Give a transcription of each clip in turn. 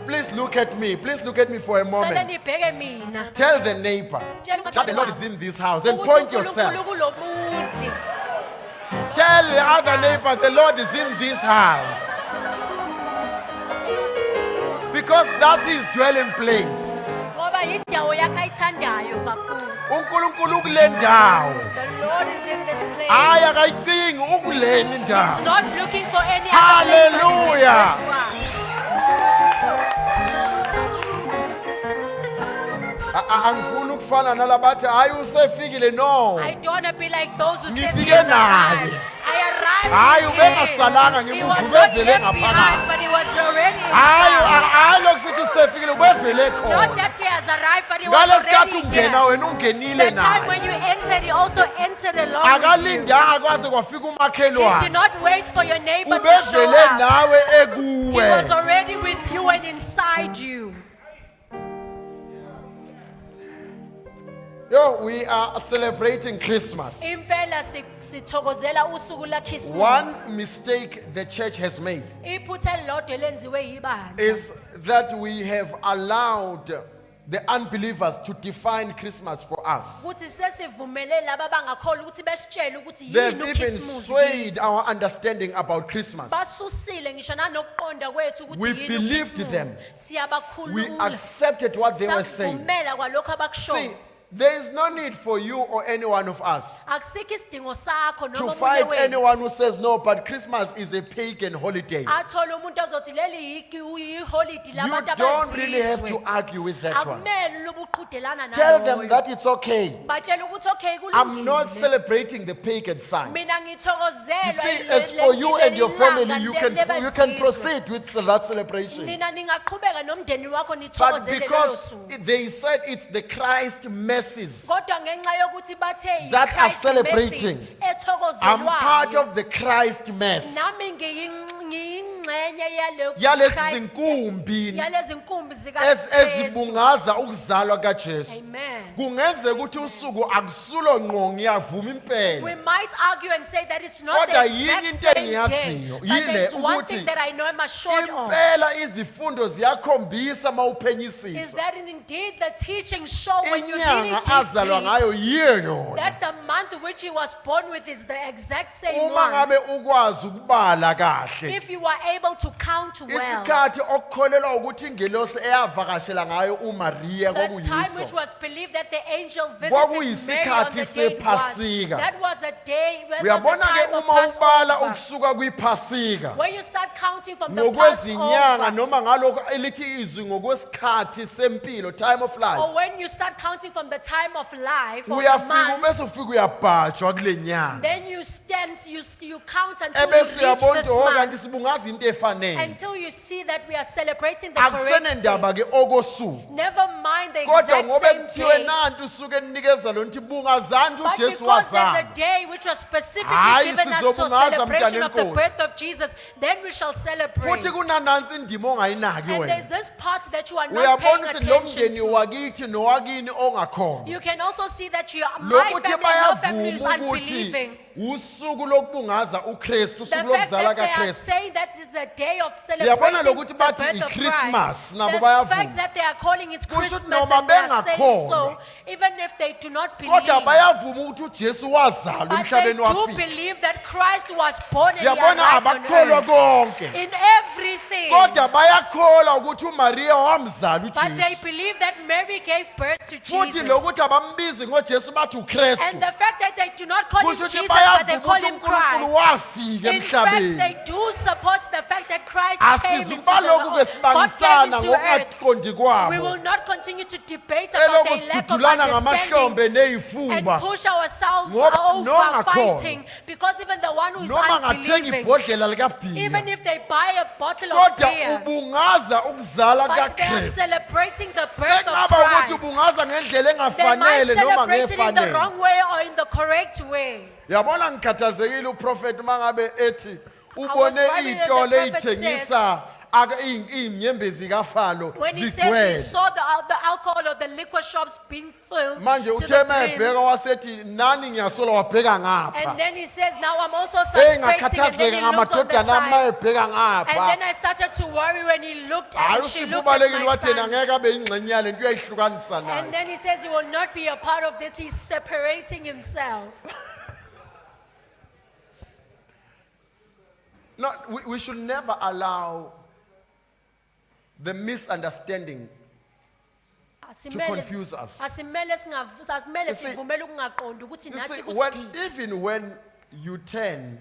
Please look at me. Please look at me for a moment. Cela nibheke mina. Tell the neighbor that the Lord is in this house and Ukuthi point yourself. uNkulunkulu kulo muzi. Tell the other neighbors the Lord is in this house. Because that's his dwelling place. Ngoba yindawo yakhe ayithandayo kakhulu. uNkulunkulu kule ndawo. The Lord is in this place. Hayi akayidingi ukuleni He's ndawo. not looking for any other place but he's in Hallelujah. this one. Angifuni ukufana nalabathi hayi usefikile no. I don't want to be like those who say he Ngifike has naye. arrived. I Hayi arrived with ubengasalanga him. He ngemuva was not ubevele left behind, ngaphakathi. but he was already Hayi inside. hayi lokusithi usefikile ubevele Not khona. that he has arrived, but he was Ngalesikhathi already ungena here. wena ungenile The time naye. when you entered, he also entered along with you. Akalindanga kwaze kwafika He did umakhelwane. not wait for your neighbor to show Ubevele up. nawe He was ekuwe. already with you and inside you. Yo, we are celebrating Christmas. Impela sithokozela usuku One laKhisimusi. mistake the church has made Iphutha elilodwa elenziwe yibandla is that we have allowed the unbelievers to define Christmas for us. ukuthi sesivumele laba bangakholwa ukuthi besitshele ukuthi They've yini even uKhisimusi. swayed our understanding about Christmas. Basusile ngisho nanokuqonda kwethu We ukuthi yini believed uKhisimusi. them. We Siyabakhulula. accepted what they were saying. Savumela kwalokho See, abakushoyo. there is no need for you or any one of us Akusikho isidingo sakho to noma omunye fight wethu. anyone who says no, but Christmas is a pagan holiday. Athola umuntu ozothi leli yiholide You labantu don't really have to abazizwe. argue with that one. Akumele ube uqhudelana Tell them naloyo. that it's okay. Batshela ukuthi okay I'm not kulungile. celebrating the pagan side. Mina ngithokozela You see, as for you and your family, you can proceed with that celebration. Nina ningaqhubeka nomndeni wakho But nithokozele lelo because suku. they said it's the Christ messes, Kodwa ngenxa yokuthi bathe That are Christ celebrating. message I'm part ethokozelwayo. of the Christ mess. Nami ngiyingxenye Yalezi Christ, zinkumbi yalezi nkumbi zika ezibungaza ukuzalwa kaJesu. Amen. Kungenzeka ukuthi usuku akusulo ngqo ngiyavuma impela. We might argue and say that it's not Kodwa the yini exact into same day. engiyaziyo, But yile there's one ukuthi thing that I know I'm assured of. Impela izifundo ziyakhombisa Is mawuphenyisisa. that indeed the teaching show when you really Inyanga azalwa dig ngayo yiyo yona. that the month which he was born with is the exact same Uma one. ngabe ukwazi ukubala kahle. If you are able to count well, Isikhathi okukholelwa ukuthi ingelosi eyavakashela ngayo uMaria the time which kwakuyiso. was believed that the angel visited Mary on Kwakuyisikhathi the day sePhasika. that was a day, that was a Uyabona ke time of uma ubala Passover. ukusuka kwiPhasika When you start counting from the ngokwezinyanga Passover, noma ngalokho elithi izwi ngokwesikhathi sempilo, time of life. or when you start counting from the time of life or the Uyafika months, umese ufika uyabhajwa kule nyanga. then you stand, you count until you Ebese reach uyabona this ukuthi kanti month, sibungaza into efanele. until you see that we are celebrating the correct Akusenendaba day. ke okosuku. Never mind the Kodwa exact ngoba same kuthiwe date. nanti usuke ninikeza lo nti bungazani But uJesu because there's a wazalwa. day which was specifically Hayi, given us for sizobungaza celebration mntane of the Nkosi. birth of Jesus, then we shall celebrate. Futhi kunanansi indima ongayinaki And there's wena. this part that you are not paying Uyabona ukuthi lo attention mndeni to. wakithi nowakini ongakhona. You can also see that my Lokuthi family and your family is bayavuma ukuthi unbelieving. usuku lokubungaza uKristu, The usuku fact lokuzalwa that they are kaKristu. saying that is a day of Uyabona celebrating lokuthi the bathi birth of i-Christmas, Christ. nabo The bayavuma. fact that they are calling it Kusho ukuthi Christmas noma and they are saying bengakholwa, so, even if they do not believe. Kodwa bayavuma ukuthi uJesu wazalwa But they emhlabeni do wafika. believe that Christ was born and he Uyabona arrived on abakholwa earth. konke. In everything. Kodwa bayakholwa ukuthi uMaria wamzala But they uJesu. believe that Mary gave birth to Futhi Jesus. lokuthi abambizi ngoJesu bathi And uKristu. the fact that they do not call him Kusho Jesus, ukuthi but they bayavuma call ukuthi him uNkulunkulu Christ. wafika In fact, emhlabeni. they do support the fact that Christ came into Asizuba lokhu the ke God came sibangisana into earth. ngokungaqondi We will kwabo. not continue to debate about Eloku the lack of sidudulana understanding ngamahlombe and neyifuba. push ourselves Ngoba over nongakholwa. fighting, because even the one who is Noma ngathenga unbelieving, ibhodlela likabhiya. even if they buy a bottle of Kodwa beer, ubungaza ukuzala but they are kaKristu. celebrating the birth of Sekungaba ukuthi Christ. ubungaza ngendlela They might engafanele noma celebrate it in the ngefanele. wrong way or in the correct way. Yabona ngikhathazekile uprofeti mangabe ethi was ubone worried that the izitolo prophet ezithengisa iy'nyembezi kaFaro When he says he zigcwele. saw the alcohol or the liquor shops being filled Manje to uthe the mebheka brim. wasethi nani ngiyasola wabheka ngapha. And then he says, now I'm also suspecting, and then Engakhathazeka he looked on the ngamadodana side. mayebheka And ngapha. then I started to worry when he looked Hayi and she uSipho looked at ubalekile my wathi yena son. ngeke abe yingxenye yale nto uyayihlukanisa And naye. then he says he will not be a part of this. He's separating himself. No, we should never allow the misunderstanding confuse us. Asimele You see- sivumele ukungaqondi ukuthi You see, nathi even when you turn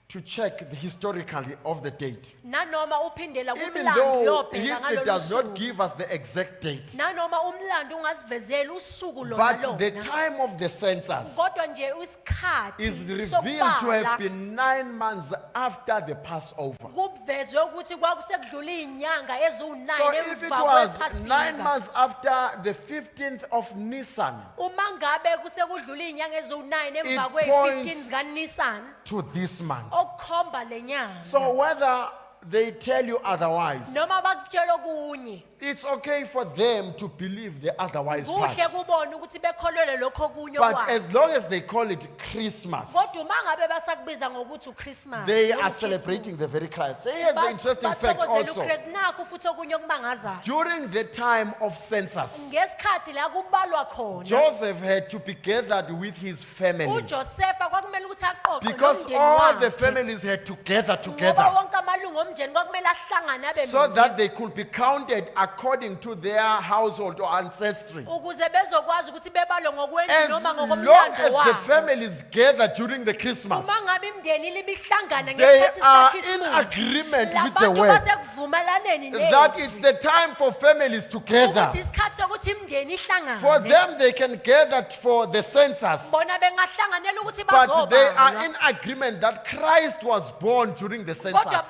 to check the historically of the date, nanoma uphindela even kumlando though uyobheka history ngalolu does not suku. give us the exact date, Nanoma umlando ungasivezeli usuku lona but the lona. time of the census Kodwa nje isikhathi is revealed to have sokubala been 9 months after the Passover. kuvezwe ukuthi kwakusekudlula izinyanga eziwu9 So if it emva was 9 kwephasika. months after the 15th of Nisan Uma ngabe kusekudlula izinyanga eziwu9 emva It kwe15 points- zika Nisan to this month. okukhomba lenyanga. So whether they tell you otherwise, Noma bakutshela okunye. it's okay for them to believe the otherwise part. Kuhle kubona ukuthi bekholele lokho okunye But kwabo. as long as they call it Christmas, Kodwa uma ngabe basakubiza ngokuthi uChristmas. they noma are uChristmas, celebrating the very Christ. Here's the interesting fact bathokozela also. uChrist nakho futhi okunye okubangazayo. During the time of census, Ngesikhathi la kubalwa khona. Joseph had to be gathered with his family uJosepha kwakumele ukuthi aqoqe because nomndeni all the wakhe. families had to gather Ngoba together wonke amalungu omndeni kwakumele ahlangane abe so munye. that they could be counted according to their household or ancestry. Ukuze bezokwazi ukuthi bebalwe ngokwendlu As noma long ngokomlando as the wabo. families gather during the Christmas, Uma ngabe imndeni libihlangana they ngesikhathi are sikaChristmas. in agreement with the Labantu word basekuvumelaneni that it's nezwi. the time for families to gather. Ukuthi isikhathi sokuthi imndeni For ihlangane. them, they can gather for the census, Bona bengahlanganela ukuthi but they are bazobalwa. in agreement that Christ was born during the Kodwa census.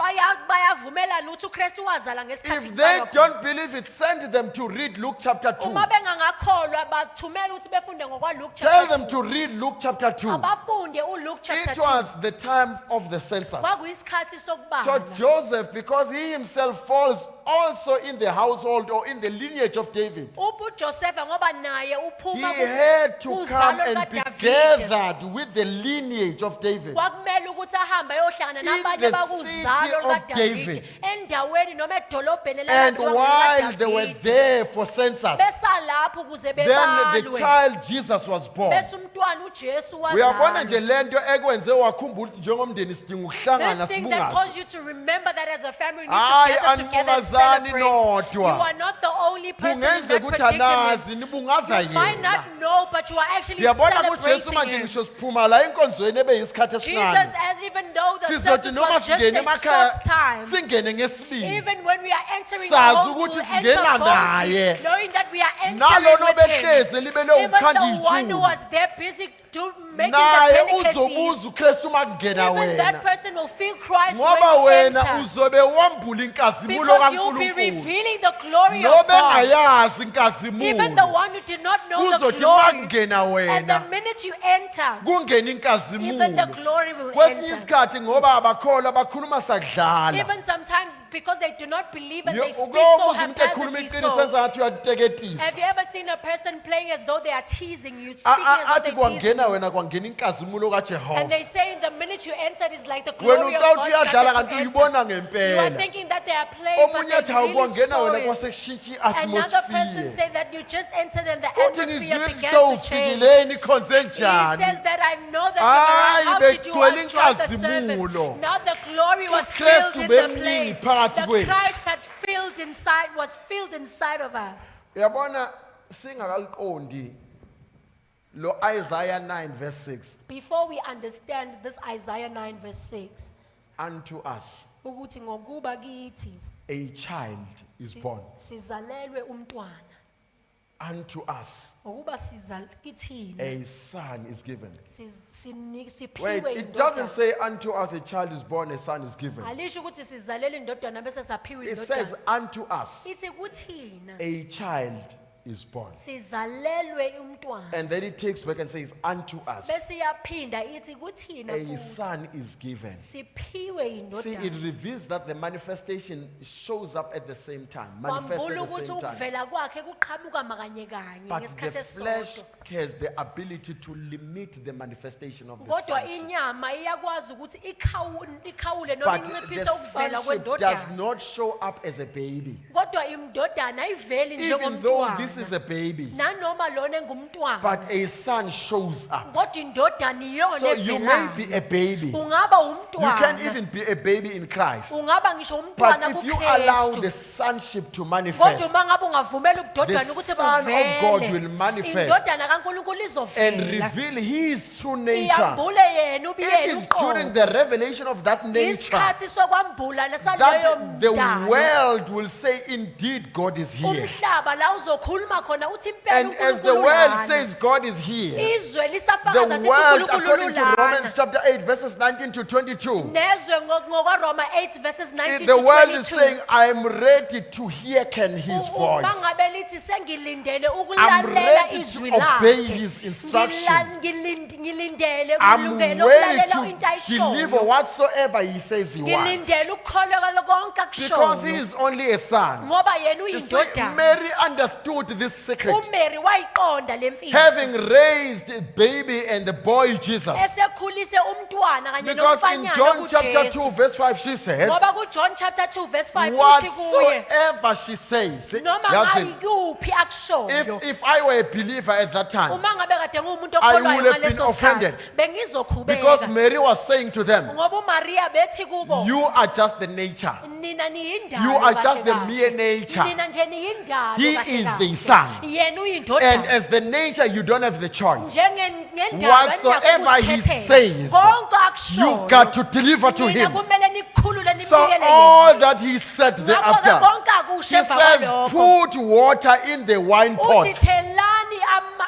bayavumelana ukuthi uKristu wazala ngesikhathi If they kubalwa khona. don't believe it, send them to read Luke chapter 2. Uma bengangakholwa bathumela ukuthi befunde ngokwaLuke Tell chapter them 2. to read Luke chapter 2. Abafunde uLuke chapter It 2. was the time of the census. Kwakuyisikhathi So sokubala. Joseph, because he himself falls also in the household or in the lineage of David, uJosepha ngoba naye he uphuma had to come kuzalo and be kaDavide. gathered with the lineage of David. Kwakumele ukuthi ahambe ayohlangana In nabanye the bakuzalo city of kaDavide endaweni noma edolobheni And elaziwa while they were ngeLadavide. there for census, Besalapho ukuze then the bebalwe. child Jesus was born. Bese umntwana uJesu Uyabona nje wazalwa. lento ekwenze wakhumbula ukuthi njengomndeni sidinga ukuhlangana This thing that sibungaze. caused you to remember that as a family you need Hayi, to gather together and animungazani celebrate. You nodwa. are not the only person in Kungenzeka that ukuthi predicament. anazi nibungaza You might yena. not know, but you are actually Yabona kuJesu celebrating manje him. ngisho siphuma la enkonzweni ebeyisikhathi Jesus, esincane. as even though the Sizothi service noma was just singena a emakhaya short time, singene ngesibili. even when we are entering the Sazi homes, we ukuthi will singena enter boldly, naye. knowing that we are entering Nalo with him. nobehleze libe Even lokukhanda the one who ijulu. was there busy making the Naye delicacies, uzobuza uKristu makungena even that wena. person will feel Christ Ngoba when you wena enter. uzobe wambula inkazimulo Because you'll be kaNkulunkulu. revealing the glory of Nobe God. ngayazi Even the inkazimulo. one who did not know the Kuzothi glory. makungena And the wena minute you enter, kungena even the inkazimulo. glory will Kwesinye enter. isikhathi ngoba abakholwa bakhuluma sakudlala. Even sometimes because they do not believe and Yo, they speak uke so ubuze umuntu ekhuluma haphazardly iqiniso so. senzathi uyateketisa. Have you ever seen a person playing as though they are teasing you, speaking as though Athi they're teasing kwangena you? wena kwangena inkazimulo And kaJehova. they say the minute you enter, it's like the Wena glory of ucawuthi God uyadlala started kanti to uyibona enter. You are ngempela. thinking that they are playing, but Omunye they athi hawu really kwangena saw wena it. kwasekushintsha Another person i-atmosphere. said that you just entered and the Uthi atmosphere ngizwile began to change. sewufikile nikhonze He says njani. that I know that Hayi, you're around. How did you begcwele enjoy the service? inkazimulo. Now the glory was uKristu filled in the bemningi place. phakathi The kwethu. Christ had was filled inside of us. Uyabona singakaliqondi lo Isaiah 9 verse 6 Before we understand this Isaiah 9 verse 6, unto us ukuthi ngokuba kithi a child is born. sizalelwe umntwana. Unto us Ngokuba kithina a son is given. Wait, siphiwe it doesn't indodana. say unto us a child is born, a son is given. Alisho ukuthi sizalelwe indodana bese saphiwe It says indodana. unto us Ithi kuthina a child is born. Sizalelwe umntwana. And then it takes back and says, unto us Bese yaphinda ithi kuthina a futhi son is given. siphiwe See, it indodana. reveals that the manifestation shows up at the same time, manifests Kwambula at the ukuthi same time. ukuvela kwakhe kuqhamuka makanye kanye But the ngesikhathi flesh esisodwa. has the ability to limit the manifestation of the Kodwa sonship. inyama iyakwazi ukuthi ikhawule noma But inciphise the ukuvela sonship does kwendodana. not show up as a baby. Kodwa indodana ayiveli Even though this is njengomntwana. a baby, Nanoma lona engumntwana. but a son shows up. Kodwa indodana iyona So you may evelayo. be a baby. Ungaba You can umntwana. even be a baby in Christ. Ungaba ngisho But umntwana if you allow the kuKristu. sonship to Kodwa manifest uma ngabe ungavumela ubudodana The ukuthi Son of God will buvele. manifest Indodana kaNkulunkulu and izovela. reveal his true nature, Iyambule yena it ubiyena is during uqobo. the revelation of that nature Isikhathi sokwambula saloyo that the mdalo. world will say, indeed, God is here. Umhlaba la uzokhuluma khona uthi impela And as the uNkulunkulu world lana. says God is here, Izwe the lisafakaza sithi world, uNkulunkulu according to Romans lana. chapter 8, verses 19 to 22, Nezwe ngokwaRoma 8 verses 19 the to world is 22. saying, I am ready to hearken his voice. Mangabe lithi sengilindele I'm ukulalela ready izwi to obey lakhe. his instruction. Ngilindele I'm ukulungela ready ukulalela into to deliver ayishoyo. whatsoever he says he wants. Ngilindele ukukholwa konke Because he akushoyo. is only a son. Ngoba yena You see, uyindodana. Mary understood this secret. uMary wayiqonda lemfihlo. Having raised a baby and the boy Jesus. Esekhulise umntwana kanye Because in nomfanyana John chapter 2 kuJesu. verse 5 she says, Ngoba kuJohn chapter 2 verse 5 uthi kuye whatsoever she says, noma yazi, ngayikuphi akushoyo. if I were a believer at that time, Uma ngabe kade ngumuntu I okholwayo would have been ngaleso offended. sikhathi bengizokhubeka. because Mary was saying to them, Ngoba uMaria bethi kubo you are just the nature. nina niyindalo. You are just kahle the kahle. mere nature. Nina nje niyindalo He kahle is kahle. the son. Yena And uyindodana. as the nature, you don't have the choice. Ngendalo Whatsoever he says, konke akushoyo. You got to deliver to Nina him. kumele nikhulule So nibuyele yena. all that he said Ngakho-ke thereafter, konke akusho he emva says, kwalokho. put water in the wine Uthi pots, thelani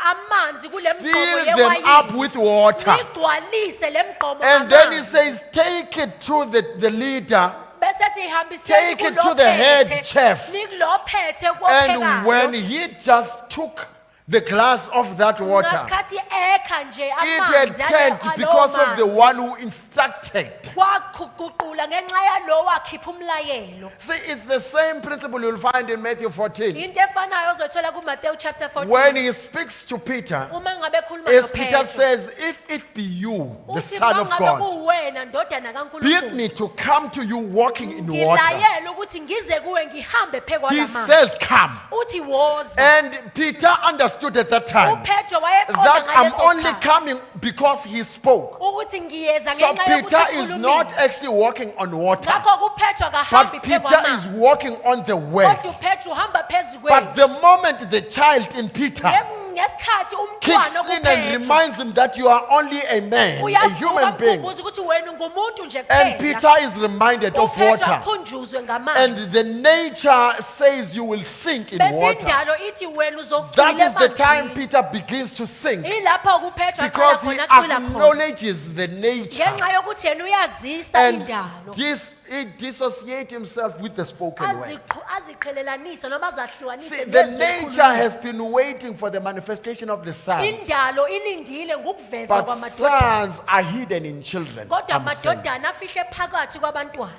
amanzi kule mgqomo fill them up yewayini. with water. Nigcwalise le mgqomo And then he ngamanzi. says, take it to the leader. Bese sithi ihambiseni Take it to the head kulophethe. chef. Nikulophethe And when kophekayo. he just took the glass of that water, Ngasikhathi ekha nje it had amanzi turned alowo because of the manzi. one who instructed. Kwaguqula ngenxa yalo wakhipha umlayelo. See, it's the same principle you'll find in Matthew 14. Into efanayo ozothola kuMateyu chapter 14. When he speaks to Peter, Uma ngabe ekhuluma as Peter noPetro. says, if it be you, the Uthi Son of mangabe God, kuwena ndodana bid kaNkulunkulu. me to come to you walking in water. Ngilayela ukuthi ngize kuwe ngihambe phekwa He lamanzi. says, come. Uthi woza. And Peter understood at that time uPetro wayeqonda that I'm ngaleso only sikhathi coming because he spoke. ukuthi ngiyeza So ngenxa Peter yokuthi is not ukhulumile. actually walking on water, Ngakho kuPetro kahambi but phekwa Peter is amanzi. walking on the word. Kodwa uPetro uhamba phezu But the kwethu. moment the child in Peter Ngesikhathi kicks umntwana in and kuPetro reminds him that you are only a man, a human uyavuka being, mkhumbuza ukuthi wena ungumuntu nje and kuphela. Peter is reminded of uPetro water, akhunjuzwe ngamanzi. and the nature says you will sink in Bese water. indalo ithi wena That uzogcwila is the time emanzini. Peter begins to sink, Ilapho kuPetro aqala because he khona acwila khona. acknowledges the nature Ngenxa yokuthi yena uyazisa and indalo. he dissociates himself with the spoken word. Aziqhelelanise noma azahlukanise See, the nezwi nature elikhulunywayo. has been waiting for the manifestation of the sons, Indalo ilindile ngokuvezwa but kwamadodana. sons are hidden in children. Kodwa I'm saying. amadodana afihle phakathi kwabantwana.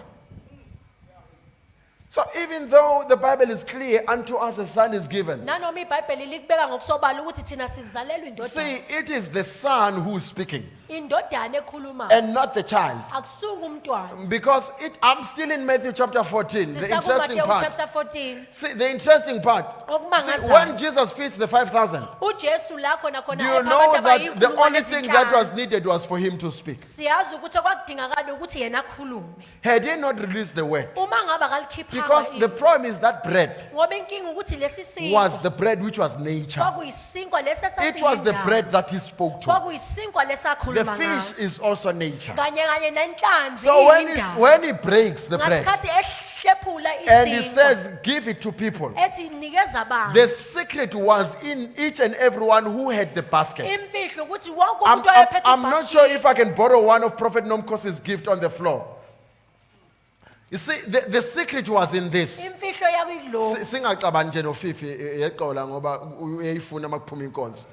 So even though the Bible is clear, unto us a son is given. Nanoma iBhayibheli likubeka ngokusobala ukuthi thina sizalelwe indodana. See, it is the son who is speaking Indodana ekhulumayo. and not the child. Akusuka umntwana. Because I'm still in Matthew chapter 14. The interesting SisakuMateyu part. chapter 14. See, the interesting part. Okumangazayo. See, when Jesus feeds the 5,000, uJesu la khona khona do you epha know abantu that the abayinkulungwane only thing that was ezinhlanu. needed was for him to speak? Siyazi ukuthi okwakudingakala ukuthi yena akhulume. Had he not released the word? Uma ngabe akalikhipha Because the problem is that bread ngoba inkinga ukuthi lesi sinkwa was the bread which was nature. kwakuyisinkwa lesi It was the esasiyindalo. bread that he spoke to. Kwakuyisinkwa The lesakhuluma fish ngaso. is also nature. Kanye kanye nenhlanzi So iyindalo. when he breaks the bread Ngasikhathi ehlephula and he isinkwa says, give it to people, ethi nikeza abantu. the secret was in each and everyone who had the basket. Imfihlo ukuthi wonke I'm, umuntu I'm, oyephethe I'm not ibhasikili. sure if I can borrow one of Prophet Nomkosi's gift on the floor. You see, the secret was in this. Imfihlo imfihlo yakuyilo. Singaxabani nje noFifi yexola ngoba uyayifuna makuphuma inkonzo.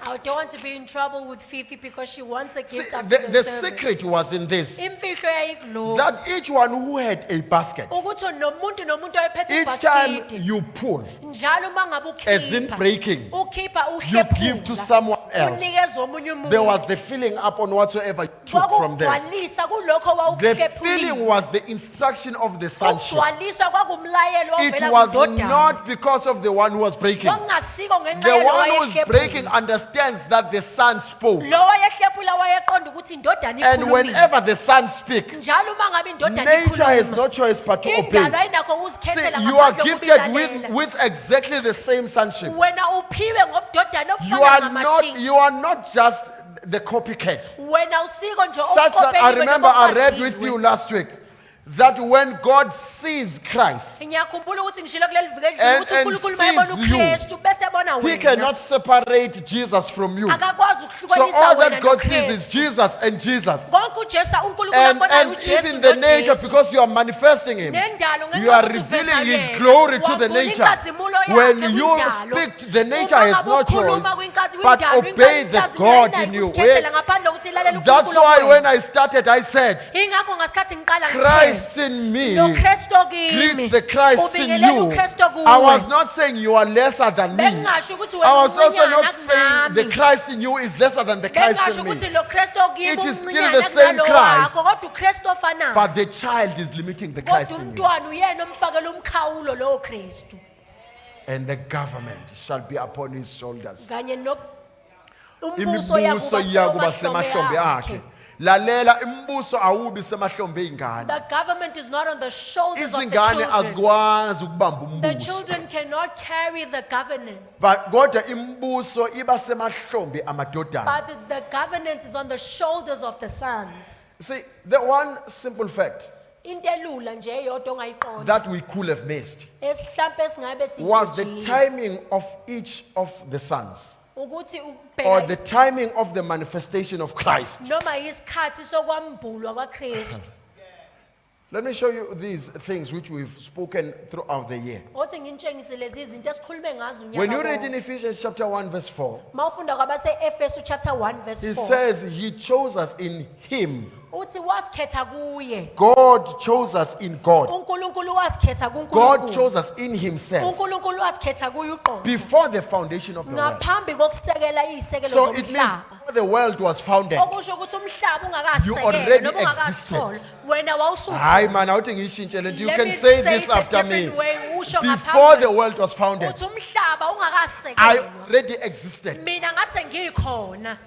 I don't want to be in trouble with Fifi because she wants a See, gift after the the service. secret was in this, Imfihlo yayikulo. that each one who had a basket, Ukuthi nomuntu oyephethe each time ibhasikidi. you pull, Njalo mangabe as in ukhipha. breaking, Ukhipha you give to uhlephula. someone else. Unikeza omunye umuntu. There was the filling up on whatsoever you took from them. Kwakugcwalisa kulokho The wawuhlephulile. filling was the instruction of the sonship. Ukugcwalisa kwakumlayelo It ovela was kudodana. not because of the one who was breaking. Kwakungasiko ngenxa The yalo one who's wayehlephula. breaking understands that the son spoke. Lo wayehlephula wayeqonda ukuthi indodana And ikhulumile. whenever the son speaks, Njalo uma ngabe indodana nature has ikhuluma. no choice but to Indalo obey. ayinakho See, ukuzikhethela you are ngaphandle gifted kokubilalela. with exactly the same sonship. Wena uphiwe ngobudodana You obufana are ngamashini. you are not just the copycat. Wena usiko nje Such that I okopeliwe remember noma I read with okwaziwe. you last week that when God sees Christ, Ngiyakhumbula ukuthi ngishilo kuleli viki edlule And- ukuthi and uNkulunkulu mayebona sees you. uKristu bese ebona He wena. cannot separate Jesus from you. Akakwazi So ukuhlukanisa all wena that God sees noKristu. is Jesus and Jesus. Konke uJesu uNkulunkulu And abonayo uJesu even the nature, noJesu. because you are manifesting Him, Nendalo ngenxa you are yokuthi revealing uveza His yena. glory to the Wabona nature. inkazimulo yakhe When you kwindalo. speak, the nature Uma has ngabe no ukhuluma choice kwinkazi- but kwindalo, obey the inkazimulo God ayinayo in you. ukuzikhethela ngaphandle kokuthi ilalele That's uNkulunkulu why wena. when I started, I said, Ingakho ngasikhathi ngiqala Christ in me noKristu greets kimi. the Christ in Ubingelela you. uKristu kuwe. I was not saying you are lesser than me. Bengingasho ukuthi I wena was also umncanyana not saying the kunami. Christ in you is lesser than the Christ Bengasho in me. ukuthi lo Kristu kimi It is still umncanyana the same kunalo Christ. wakho, kodwa uKristu ofanayo. But the child is limiting the Christ Kodwa in me. umntwana uyena omfakela umkhawulo lo Kristu. And the government shall be upon his shoulders. Kanye no umbuso Imibuso iyakuba semahlombe akhe. Lalela, imibuso awubi semahlombe ey'ngane. The government is not on the shoulders of the Izingane children. azikwazi ukubamba The umbuso. children cannot carry the governance. But kodwa imibuso iba semahlombe amadodana. But the governance is on the shoulders of the sons. See, the one simple fact Into elula nje eyodwa ongayiqonda. that we could have missed Esihlampe singabe was the siyijile. timing of each of the sons, Ukuthi or ubheka the timing of the manifestation of Christ. noma isikhathi sokwambulwa kwaKristu. Let me show you these things which we've spoken throughout the year. Othi ngintshengise lezi zinto esikhulume ngazo unyaka When you read wonke. in Ephesians chapter 1 verse 4, Mawufunda kwabase Efesu chapter 1 verse it 4. says he chose us in him. Uthi wasikhetha kuye. God chose us in God. uNkulunkulu wasikhetha God kuNkulunkulu. chose us in himself uNkulunkulu wasikhetha kuye uqobo. before the foundation of the world. Ngaphambi kokusekela izisekelo So it means zomhlaba. before the world was founded. Okusho ukuthi umhlaba You already ungakasekelwa noma ungakatholwa wena wawusukhona. Hayi man, awuthi ngiyishintshe lento. You Let can me say say this it a after me. different way. Usho Before the ngaphambi world was founded, uthi umhlaba I ungakasekelwa. already existed. Mina ngase ngikhona.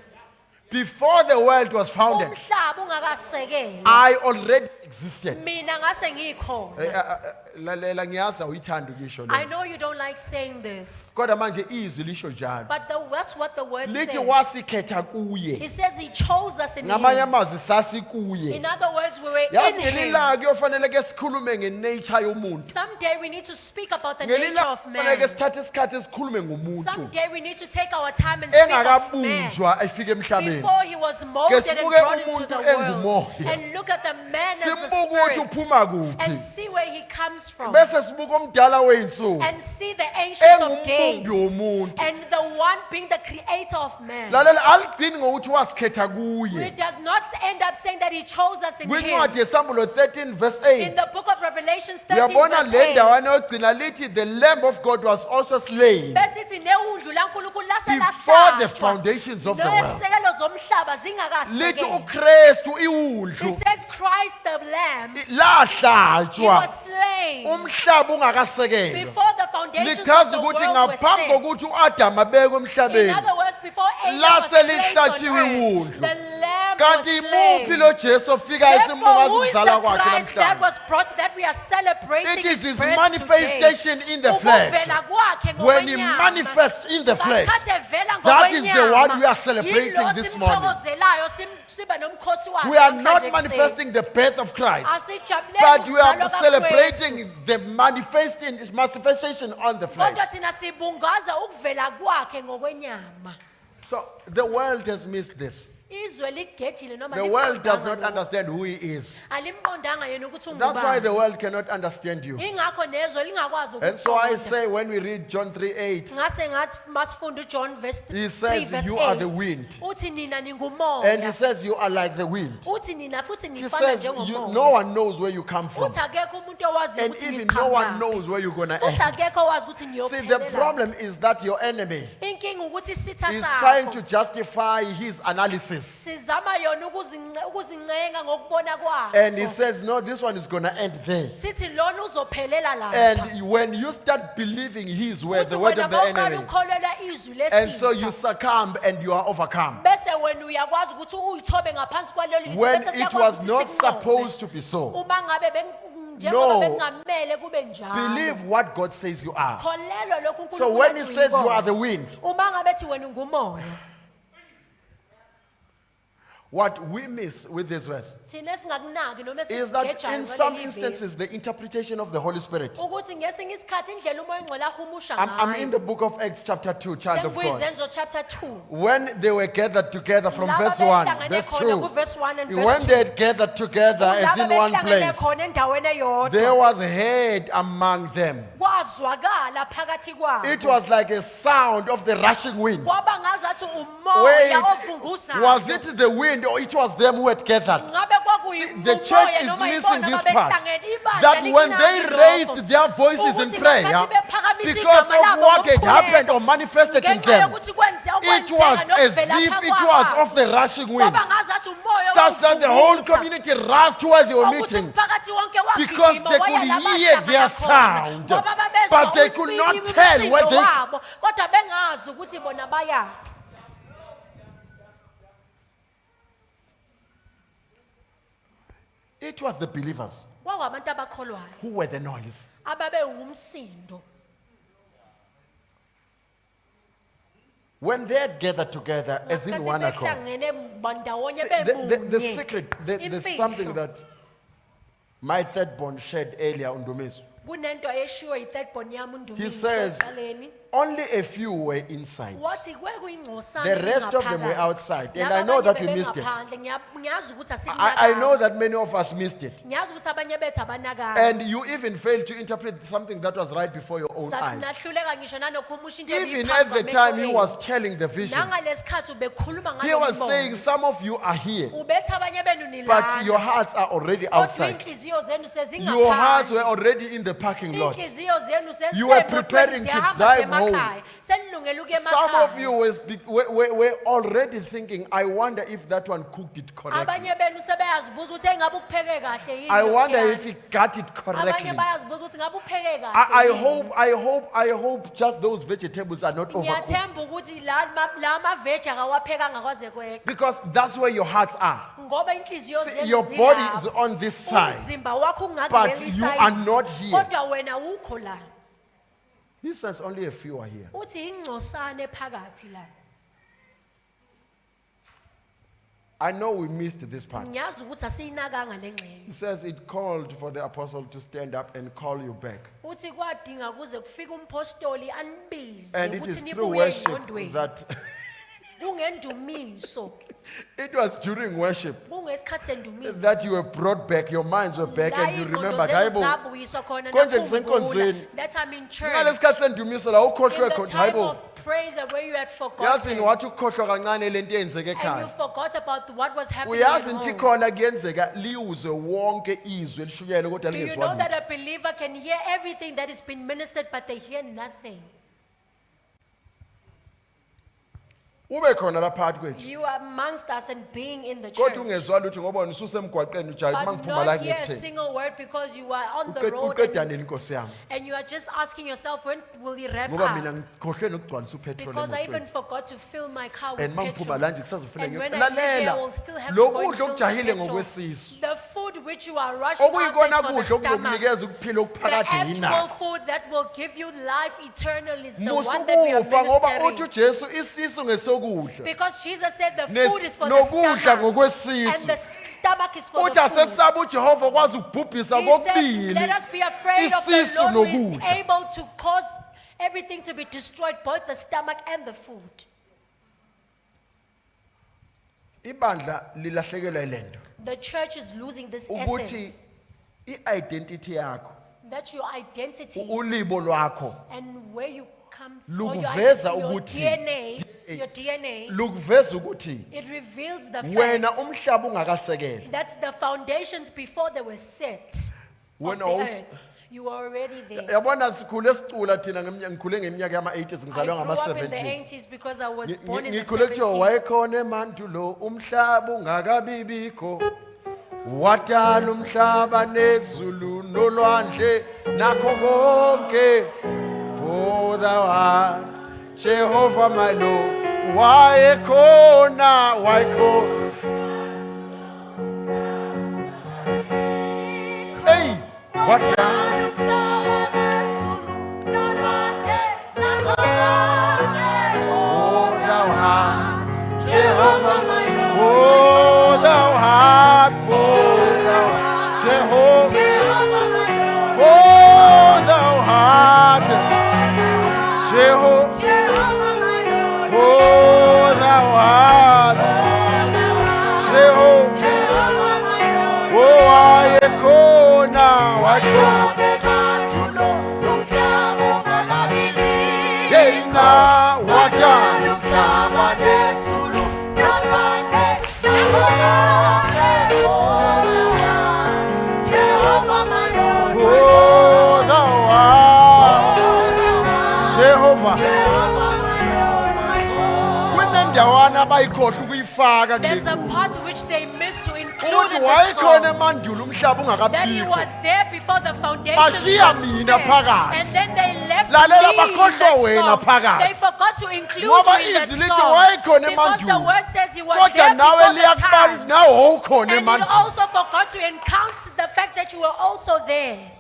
Before the world was founded, Umhlaba ungakasekelwa. I already existed. Mina ngase ngikhona. Lalela ngiyazi awuyithandi ukisho I lo. know you don't like saying this, Kodwa manje izwi lisho njalo. but that's what the word Lithi says. wasikhetha kuye. He says he chose us in Ngamanye him. amazwi sasikuye. In other words, we were Yazi in him. ngelilanga kuyofanele ke sikhulume ngenature yomuntu. Someday we need to speak about the nature Ngelilanga of kufanele man. ke sithathe isikhathi esikhulume ngomuntu. Someday we need to take our time and speak of man. Engakabunjwa efike emhlabeni. Before he was molded and Sibuke brought into umuntu the world. engumoya. And look at the man as the Sibuke ukuthi spirit. uphuma kuphi. And see where he comes from. Bese sibuka omdala weyinsuku. And see the ancient of days. Engumumbi womuntu. And the one being the creator of man. Lalela aligcini ngokuthi wasikhetha kuye. It does not end up saying that he chose us in him. Kwincwadi yesambulo 13 verse In 8. the book of Revelation 13 Uyabona verse le 8. ndawana yogcina lithi the lamb of God was also slain Besithi newundlu laNkulunkulu lase before the lahlatshwa. foundations of the world. Nezisekelo zomhlaba Lithi zingakasekelwa. uKristu It iwundlu says Christ the Lamb, he lahlatshwa was slain umhlaba ungakasekelwa. before the foundations of Lichaza the ukuthi world were ngaphambi set. kokuthi uAdam abekwe In emhlabeni other words, before Adam lase was placed on lihlatshiwe earth, iwundlu. the Lamb was Kanti imuphi slain. lo Jesu ofika Therefore, esimbongaza who is the ukuzalwa kwakhe Christ that namhlanje? was brought that we are celebrating It is his birth manifestation today? in the flesh. Ukuvela kwakhe When he ngokwenyama. manifests in the flesh, Ngesikhathi evela that is the ngokwenyama, one we are celebrating yilo this morning. simthokozelayo, sibe nomkhosi wakhe We are namhlanje not ekuseni. manifesting the birth of Christ, Asijabuleli but we are ukuzalwa kaKristu. celebrating the manifestation on the flesh. Kodwa thina sibungaza ukuvela kwakhe ngokwenyama. So the world has missed this. izwe ligejile noma The world does liqondanga not lokho. understand who he is. Alimbondanga yena ukuthi That's why the ungubani. world cannot understand you. Ingakho nezwe lingakwazi And so I ukuqonda. say, when we read John 3:8, Ngase ngathi masifunda uJohn verse He 3 says, verse "You are the 8. wind." Uthi nina and he ningumoya. says, you are like the wind. Uthi nina futhi He nifana says, no njengomoya. one knows where you come from. Uthi akekho umuntu owazi And ukuthi even no one niqhamuka. knows where you're going to Futhi end. akekho owazi ukuthi See, the niyophelela. problem is that your enemy Inkinga ukuthi isitha is trying to sakho justify his analysis. sizama yona ukuzincenga ngokubona And he kwaso. says, no, this one is going to end there. Sithi lona uzophelela lapha. And when you start believing his word, Futhi the word wena of the mawuqala enemy, ukukholela izwi and so you lesitha. succumb and you are overcome. Bese wena uyakwazi ukuthi uyithobe ngaphansi kwalelo lizwi When bese it siyakwazi was ukuthi not sikunqobe. supposed to be so. Uma ngabe njengoba No. bekungamele kube njalo. Believe what God says you are. Kholelwa lokhu So uNkulunkulu when he athi says you uyibona. are the wind, Uma ngabe ethi wena ungumoya. what we miss with this verse Thina esingakunaki noma is that esigejayo in some ngaleli vesi. instances, the interpretation of the Holy Spirit. Ukuthi ngesinye isikhathi indlela umoya engcwele ahumusha I'm in ngayo. the book of Acts, chapter 2, child of God. Senguyizenzo chapter 2. When they were gathered together from Laba verse 1, behlangene verse khona 2, ku-verse 1 and verse when 2. they had gathered together as in Laba one behlangene place, khona endaweni eyodwa. there was heard among them. Kwazwakala phakathi kwabo. It was like a sound of the rushing wind. Kwaba ngazathi Wait, umoya ovungusayo. was it the wind or it was them who had gathered? Ngabe kwakuyi The church umoya is noma missing ibona this part. ababehlangene, ibandla That when likunaki they lokho. raised their voices in Ukuthi prayer, ngasikhathi bephakamise because igama of labo what had ngomkhuleko, happened or manifested in ngenxa them, yokuthi it kwenzeka was as nokuvela if it phakakwabo. was of the rushing wind, Kwaba ngazathi umoya such that the whole wawuvunguza. community rushed towards your Ukuthi meeting umphakathi wonke because wagijima they waya could la hear bahlangana their khona. sound, Ngoba babezwa but they could not umsindo tell where they- wabo, kodwa bengazi ukuthi bona baya. It was the believers Kwakuwabantu abakholwayo who were the noise. ababe umsindo. When they had gathered together as in Ngasikhathi one accord. behlangene bandawonye See, the bemunye. secret, there's Imfihlo. something that my third born shared earlier on Dumisu. Kunento eshiwo yi-third born yami He uNdumiso says, ekuqaleni. only a few were inside. Wathi kwekuyingcosana The rest of them were elingaphakathi. outside, and Laba I know abanye that we missed it. bebengaphandle. Ngiyazi ukuthi I know asikunakanga. that many of us missed it. Ngiyazi ukuthi abanye bethu abanakanga. And you even failed to interpret something that was right before your own Sathi eyes. nahluleka ngisho nanokhumusha into Even ebiphambi at the kwamehlo time he enu. was telling the vision, Nangalesikhathi ubekhuluma he was ngalo saying, mbono. some of you are here, Ubethi abanye benu but your nilana. hearts are already Kodwa outside. inhliziyo zenu Your hearts were sezingaphandle. already in the parking lot. Inhliziyo zenu You were sesemotweni preparing to ziyahamba drive zemakhaya. Senilungele ukuya Some of emakhaya. you were already thinking, I wonder if that one cooked it correctly. Abanye benu sebeyazibuza ukuthi engabe ukupheke kahle yini. I wonder lokhuyana. if he got it Abanye correctly. bayazibuza ukuthi ngabe upheke kahle. I yini. hope just those vegetables are not overcooked. Ngiyathemba ukuthi la maveji akawaphekanga kwaze kweke. Because that's where your hearts are. Ngoba inhliziyo See, zenu your body is zilapho. on this side, Umzimba wakho but ungakuleli you side. are not here. Kodwa wena ukho la. He says only a few are here. Uthi ingcosane phakathi la. I know we missed this part. Ngiyazi ukuthi asiyinakanga le ngxenye. He says it called for the apostle to stand up and call you back. Uthi kwadinga kuze kufike umpostoli anibize And it is ukuthi through nibuye worship engqondweni. that Kungendumiso. it was during worship Kungesikhathi sendumiso. that you were brought back, your minds were back, La and you ingqondo remembered. zenu Hayibo, zabuyiswa khona konje nakhumbula ngisenkonzweni. that I'm in church. ngalesikhathi sendumiso la In ukhohlwe the khona, time hayibo, of praise where you had yazi forgotten. wathi ukukhohlwa kancane lento eyenzeke And you ekhaya. forgot about what was happening at Uyazi nti home. khona kuyenzeka liwuzwe wonke izwi elishukele kodwa Do you lingezwa know that lutho. a believer can hear everything that is being ministered but they hear nothing? Ube khona la phakathi kwethu. You are amongst us and being in the Kodwa church. ungezwa lutho ngoba wena ususemgwaqeni ujayi But mangiphuma la not hear a ngiyekutheni. single word because you are on the Uqeda road uqeda and, nini Nkosi yami? and you are just asking yourself, when will he wrap Ngoba mina up? ngikhohlwe nokugcwalisa upetrol Because I even emotweni. forgot to fill my car with And mangiphuma petrol. la nje kusazofuna And when I leave here, I lalela will still have to lo go and kudla fill the okujahile petrol. ngokwesisu. The food which you are rushing out Okuyikona is for the kudla stomach. okuzokunikeza ukuphila The okuphakade actual yina. food that will give you life eternal is the Musa one that we are ukufa ngoba uthi ministering. uJesu isisu ngesokudla. Because Jesus said the Nes- food is for the nokudla stomach. ngokwesisu. And the stomach is for Uthi the food. asesaba uJehova kwazi ukubhubhisa He said, kokubili. let us be afraid of the Isisu Lord who is nokudla. able to cause everything to be destroyed, both the stomach and the food. ibandla lilahlekelwa ilento The church is losing this ukuthi essence. i-identity yakho That your identity ulibo lwakho and where you come from, or lukuveza your ukuthi DNA, lukuveza ukuthi it reveals the wena fact umhlaba ungakasekela that the foundations before they were set of Wena the earth, you were already there. yabona sikhule sicula thina ngikhule ngeminyaka yama-80s I ngizalwe grew up in the ngama-70s 80s because I was born in the ngikhule kuthiwa 70s. wayekhona emandulo umhlaba ungakabibikho wadala umhlaba nezulu nolwandle nakho konke for thou art Jehovah my Lord wayekhona hey wadala thou art Jehovah my Lord for thou art Jehovah for thou art Jehovah for thou art Jehovah oh wayekhona yena wadala umhlaba nezulu for thou art Jehovah kunendawana abayikhohlwa ukuyifaka There's kule a part which they missed to include ukuthi in the wayekhona song. emandulo umhlaba That he ungakabikho was there before the foundations Bashiya were mina set. phakathi. And then they left Lalela, me in bakhohlwa that wena song. phakathi. They forgot to include Ngoba you in that izwi lithi song. wayekhona Because the emandulo. word says he was kodwa there nawe before the liyakubala time. nawe ukhona And you emandulo also forgot to encounter the fact that you were also there.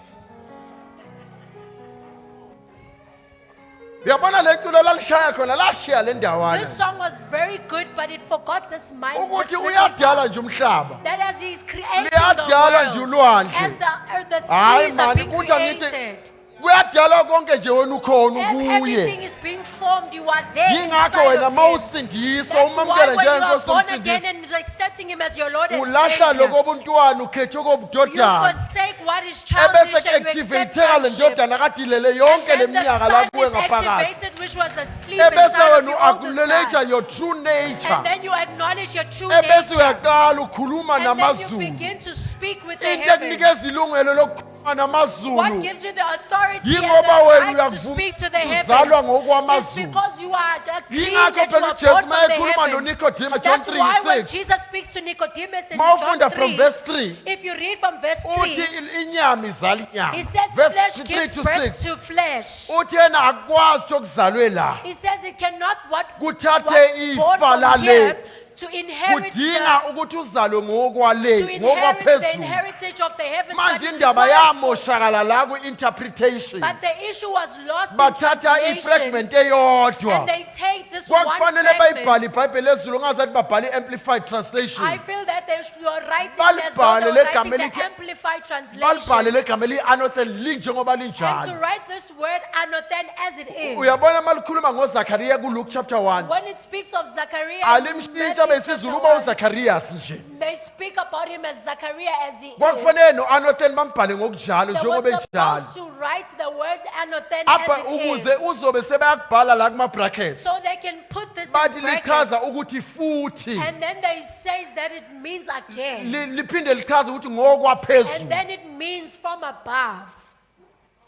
uyabona le culo lalishaya khona lashiya le ndawana This song was very good, but it forgot this mind. This ukuthi little uyadala nje umhlaba that as he's creating Liyadala nje the world, ulwandle. as the Hayi seas are mani, being kuthi angithi created, kuyadala konke nje wena ukhona everything kuye is being formed, you are there yingakho inside wena of ma him. usindiswa That's why umamukela when you are njengenkosi born again nomsindisi and accepting him as your Lord and ulahla Savior, lokobuntwana ukhethe you okobudodana forsake what is ebese childish and you accept ku-activateka le sonship. ndodana kadilele yonke le And then the minyaka son la kuwe is ngaphakathi activated, which was asleep ebese inside of wena you all this uacknowledge time. your true nature And then you acknowledge your true ebese nature. uyaqala ukhuluma And then you namazulu begin to speak with the into ekunikeza heavens. ilungelo lokukhuluma What namazulu gives you the authority and Yingoba the wena right to speak to the uzalwa heavens? ngokwamazulu. It's because you are agreeing Yingakho that you phela are uJesu born from uma the ekhuluma heavens. noNicodemus, John That's why when 3:6. Jesus speaks to Nicodemus in Ma John ufunda from 3, verse 3 if you read from verse uthi 3, inyama izala inyama he says verse flesh 3 gives to birth 6 to flesh. uthi yena akwazi ukuthi okuzalwe la He says it cannot Kuthathe what's born ifa from lale. here to inherit kudinga the ukuthi uzalwe to ngokwale inherit the ngokwaphezulu inheritance of the heavens. manje But, indaba requires- yamoshakala la ku-interpretation but the issue was lost in bathatha translation, ifragment eyodwa and they take this one kwakufanele bayibhale fragment. ibhayibheli ezulu ungazathi babhale i-amplified translation I feel that you are writing as though Balibhale they were le writing gama the elithi- amplified balibhale translation. le gama eliyi-anothen linjengoba And to linjalo write this word anothen as it is. uyabona uma likhuluma ngoZakhariya kuLuke chapter 1 When it speaks of Zachariah, in alimshintsha Matthew besizulu chapter uba 1, uZakharias nje they speak about him as Zachariah as he is. kwakufanele no-anothen bambhale ngokunjalo They njengoba were enjalo supposed to write the word anothen apha as it ukuze is. uzobe sebeyakubhala la kuma-brackets So they can put this in bathi brackets. lichaza ukuthi futhi And then they say that it means again. liphinde lichaze ukuthi And ngokwaphezulu then it means from above.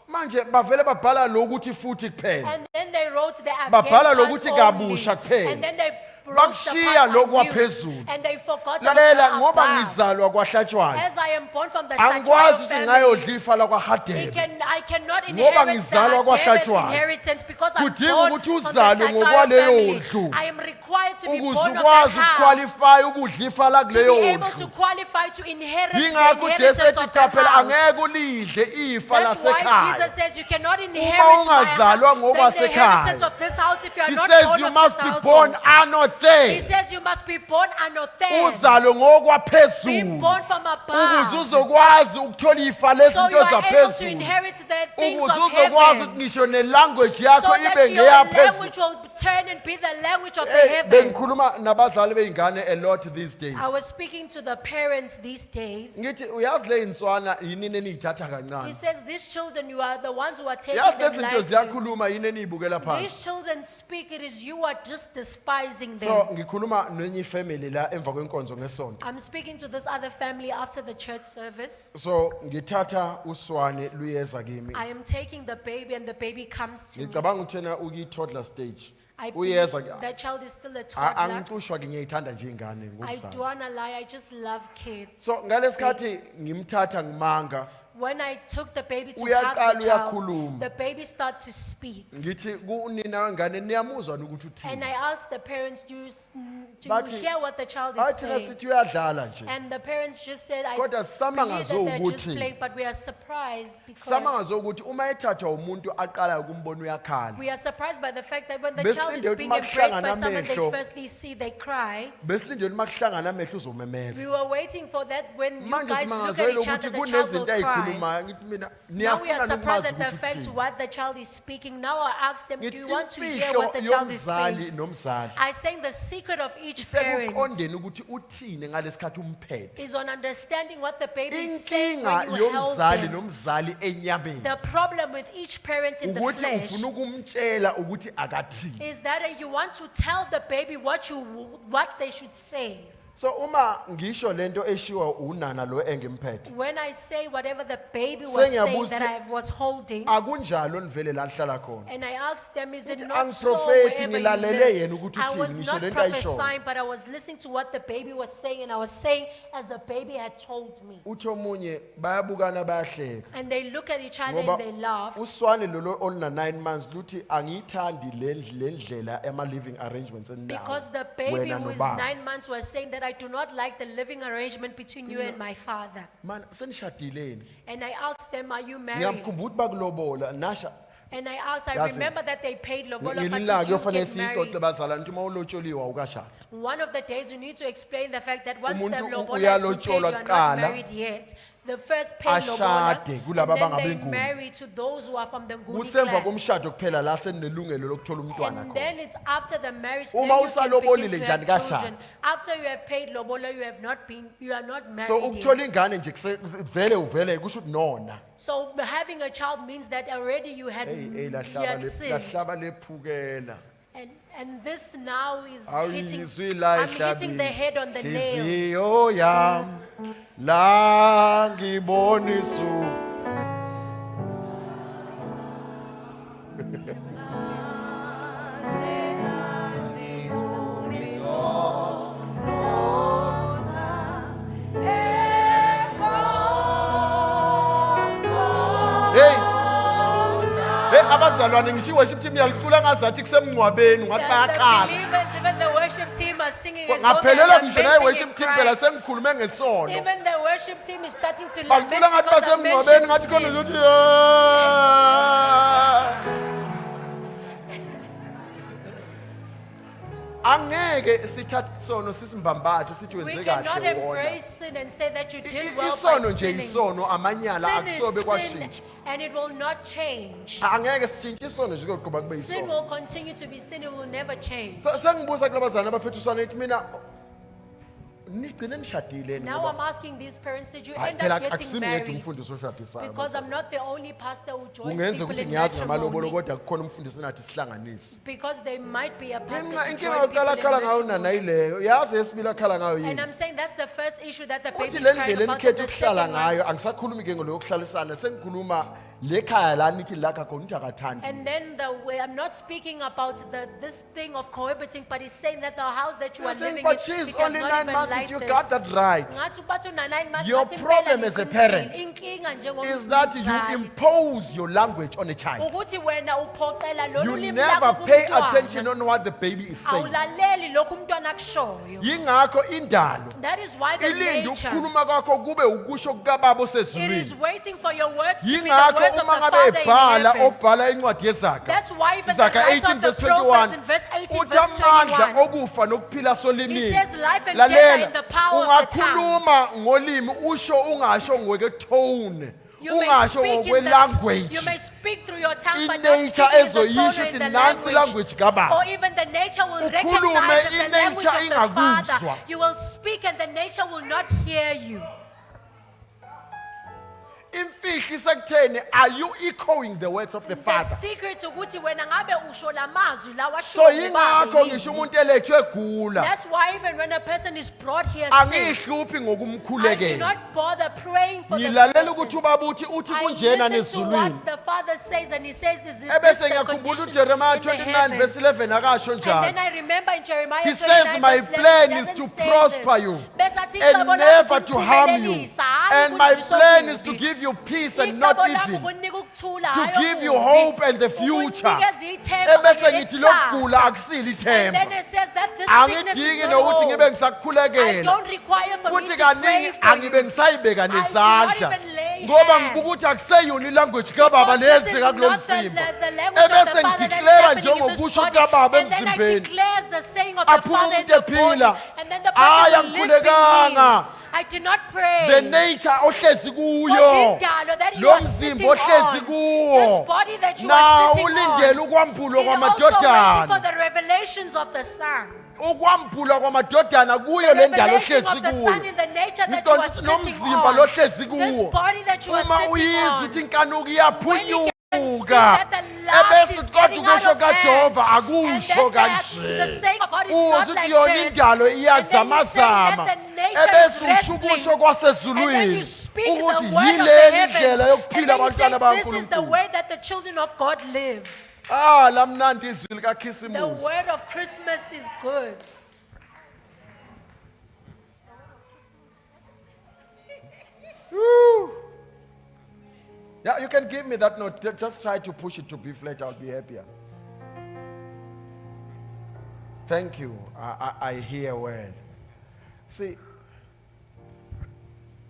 manje bavele babhala lokuthi futhi kuphela And then they wrote the again Babhala part lokuthi only. kabusha kuphela. And then they wrote the Bakushiya part lokhu anew. kwaphezulu. And they forgot about lalela the ngoba above. ngizalwa kwaHlatshwayo As I am born from the Hlatshwayo angikwazi ukuthi family, ngayodla ifa lakwaHadebe I cannot Ngoba inherit ngizalwa the David's kwaHlatshwayo. inheritance because I'm Kudinga born ukuthi from the uzalwe Hlatshwayo ngokwaleyo family. ndlu. I am required to be ukuze born of ukwazi the house ukuqualify ukudla ifa la to kuleyo be able to ndlu qualify to inherit the yingakho uJesu inheritance ethi of the cha phela house. angeke ulidle ifa That's why lasekhaya Jesus says you cannot inherit ungazalwa the ngokwasekhaya. inheritance of this house if you are He not says born you of must this be household. born anothen third. says you must be born anno third. Uzalo Being ngokwaphezulu. born from Ukuze above. uzokwazi ukuthola ifa So lezinto you are able to zaphezulu. inherit the things Ukuze of uzokwazi ukuthi heaven. ngisho nelanguage So yakho that ibe your ngeyaphezulu. language will turn and be the language of the Hey, heavens. bengikhuluma nabazali beingane a lot these days. I was speaking to the parents these days. Ngithi uyazi le inswana yini eniyithatha He kancane. says, these children, you are the ones who are taking Yazi them lezinto lightly. ziyakhuluma yini eniyibukela phansi. These children speak, it is you are just despising So them. ngikhuluma nenye family la emva kwenkonzo ngesonto. I'm speaking to this other family after the church service. So ngithatha uswane luyeza kimi. I am taking the baby and the baby comes to me. Ngicabanga uthena uki toddler stage. I Uyeza believe that child is still a a- toddler. angixushwa ke ngiyayithanda nje ingane I ngokuzala. don't wanna lie, I just love kids. So ngalesikhathi ngimthatha ngimanga When I took the baby to Uyaqala hug the child, uyakhuluma. the baby started to speak. ngithi kunina wengane niyamuzwa ukuthi And uthini. I asked the parents, do you Bathi, hear what the child is Athi saying? sithi uyadlala nje. And the parents just said, I Kodwa sama believe that they're just ngazokuthi- playing, but we are surprised Sama because ngazokuthi uma ethathwa umuntu aqala ukumbona uyakhala. we are surprised by the fact that when the Besilinde child is ukuthi being embraced by makuhlangana someone, they amehlo. firstly see, they cry. Besilinde ukuthi makuhlangana amehlo We uzomemeza. were waiting for that when you Manje guys look at simangazwela each other, ukuthi the child will kunezinto cry. ayikhulumayo ngithi mina Now we are niyafuna surprised nokwazi at the ukuthi fact uthini. what the child is speaking. Now I ask them, do Ngithi you want to hear imfihlo what the child is yomzali saying? nomzali I saying the secret of each parent sekuqondeni ukuthi uthini ngalesikhathi umphethe. is on understanding what the baby is saying Inkinga when you hold yomzali them. nomzali enyameni The problem with each parent in the ukuthi flesh ufuna ukumtshela ukuthi akathini. is that you want to tell the baby what they should say. So uma ngisho lento eshiwa unana lo engimphethe. When I say whatever the baby was Sengiyabuza saying that ukuthi- I was holding, Akunjalo nivele la ngihlala khona. and I asked them, is it Ngithi, not so "Angiprofethi, wherever you ngilalele yena live?" ukuthi I uthini, was ngisho not lento ayishoyo. prophesying, but I was listening to what the baby was saying, and I was saying as the baby had told me. Uthi omunye bayabukana bayahleka. And they look at each other Ngoba and they laugh. uswane lolo oluna 9 months luthi angiyithandi le ndlela ema living arrangements endawo. Because the baby wena who is nobaba. 9 months was saying that I do not like the living arrangement between you and my father. Man senishadileni. And I asked them, are you married? Ngiyamkhumbula bakulobola nasha And I asked, I Yazi, remember that they paid lobola, but ngelinilanga did you kufanele get siyixoxe married? bazalwane ukuthi mawulotsholiwe awukashada. One of the days you need to explain the fact that once the Umuntu lobola has been paid, you uyalotsholwa are not kuqala, married yet. The first pay lobola, ashade kulaba and then they abangabeNguni. marry to those who are from the Nguni Kusemva clan. komshado kuphela la senelungelo lokuthola umntwana And khona. then it's after the marriage, Uma then you can usalobolile begin to have njani kashada? children. After you have paid lobola, you are not married So yet. ukuthola ingane nje vele uvele kusho ukuthi nona. So having a child means that already you had, Hey you had sinned. lahlaba lephukela. And this now is hitting, Awuyizwi la I'm hitting the head on the nail. Inhliziyo yami la ngibonisu. Hey abazalwane ngisho worship team yalicula ngazathi kusemngcwabeni ngathi The bayakhala. believers, even the worship team are singing as though they Ngaphelela are ngisho naye lamenting worship and team phela crying. sengikhulume ngesono. Even the worship team is starting to lament Bacula ngathi because I basemngcwabeni ngathi mentioned khona sin. ukuthi "Ah." Angeke sithathe isono sisimbambathe sithi We wenze cannot kahle wona. embrace sin and say that you did well by Isono nje sinning. isono amanyala Sin akusobe is sin kwashintsha. and it will not change. Angeke sitshintshe isono nje kokuba kube Sin isono. will continue to be sin, it will never change. So sengibuza kulabazana abaphethe usana ethi mina nigcine nishadile Now I'm asking these parents, did you Hayi, end phela up getting akusimi ngedwa married? umfundisi oshadisayo. Because I'm not the only pastor who joins Kungenza people ukuthi in ngiyazi ngamalobolo matrimony. kodwa kukhona umfundisi nathi sihlanganise. Because there might be a pastor Inkinga to inkinga join people yokuqala in khala ngayo nana matrimony. yileyo. Yazi esibila khala ngayo And yini. I'm saying that's the first issue that the Uthi baby's le crying ndlela about. enikhethe And the ukuhlala second one, ngayo angisakhulumi ke ngolokuhlalisana sengikhuluma lekhaya la nithi lakha khona uthi akathandi. and then the way, I'm not speaking about this thing of cohabiting, but he's saying that the house that you are You're saying, living but in, she's it does only not 9 even months like and you this. got that right. Ngathi ubathi una-9 months, Your ngathi problem impela as a ngiqinisile. parent Inkinga Is that you njengomzali, impose your language on a child. ukuthi wena uphoqela lolu You limi never lakho pay kumntwana. attention on what the baby is saying. Awulaleli lokhu umntwana akushoyo. Yingakho indalo That is why the ilindi nature, ukukhuluma kwakho kube ukusho kukababa it is osezulwini. waiting for your words to be the Yingakho words of uma the ngabe Father in ebhala heaven. obhala incwadi yezaga That's why even the Isaka writer 18 of the verse Proverbs 21 in verse 18 uthi verse amandla 21, okufa nokuphila he solimini says life and death are in the power of the tongue. ungakhuluma ngolimi usho ungasho ngokwetone You may ungasho speak in the, ngokwelanguage you may speak through your tongue, but not inature speaking in the tone ezoyisho or uthi in the nansi language. language kababa Or even the nature will Ukhulume recognize as the language of inature the Father. ingakuzwa. You will speak and the nature will not hear you. imfihlo isekutheni are you echoing the words of the The Father secret ukuthi wena ngabe usho la mazwi lawa so yingakho ngisho umuntu elethwe egula That's why even when a person is brought here sick, angihluphi I do ngokumkhulekela not bother praying for the ngilalela ukuthi person. ubaba uthi I kunjena listen to nezulwini what the Father says, and He says, "Is this ebese the ngiyakhumbula condition uJeremiah in the 29 heaven?" verse 11 akasho And then njalo I remember in Jeremiah He 29 says, "My verse 11, plan it is doesn't to say prosper this. you Bese athi, and "Icebo lami never to harm you ukukuphumelelisa, hayi and my ukuzwisa plan is okubi." to give you peace and not Icebo lami evil ukunika ukuthula, to hayi give you okubi. hope and the future Ukunikeza ithemba ebese kanye ngithi lokugula lekusasa. akusile And then ithemba it says that this sickness angidingi is not nokuthi ngibe hope. I ngisakukhulekela don't require for me futhi to pray kaningi for angibe you. ngisayibeka I do not nezandla even lay ngoba hands. ngibuka ukuthi akuseyona ilanguage kababa Because this is leyenzeka kulo not the mzimba language of the ebese Father that is ngideclare happening in this njengokusho body. kababa And then I emzimbeni declare the saying of the aphume Father in umuntu the body. ephila And then the hayi person will live in angikhulekanga him. I do not pray. the nature ohlezi kuyo Kodwa that you lo are mzimba sitting ohlezi on, kuwo this body that you na are sitting ulindele on, ukwambulwa it also waiting for kwamadodana the revelations of the Son. ukwambulwa kwamadodana kuyo The le ndalo revelation ohlezi of the kuyo Son in the nature that you are Ngiqonda sitting nomzimba on. lohlezi This kuwo body that you are uma sitting uyizwa on. ukuthi inkanuko When you can see iyaphunyuka that the last ebese is kodwa getting out ukusho of hand, kaJehova and akusho then kanje the saying of God is uzwa not ukuthi like yona this, indalo and then you say iyazamazama that the nature ebese is usho ukusho wrestling, and then kwasezulwini you speak the ukuthi word of the yileli heavens, ndlela and yokuphila then you say abantwana this is the bakaNkulunkulu way that the children of God live. lamnandi izwi The likaKhisimusi word of Christmas is good. Woo. Yeah, you can give me that note. Just try to push it to B flat. I'll be happier. Thank you. I hear well. See,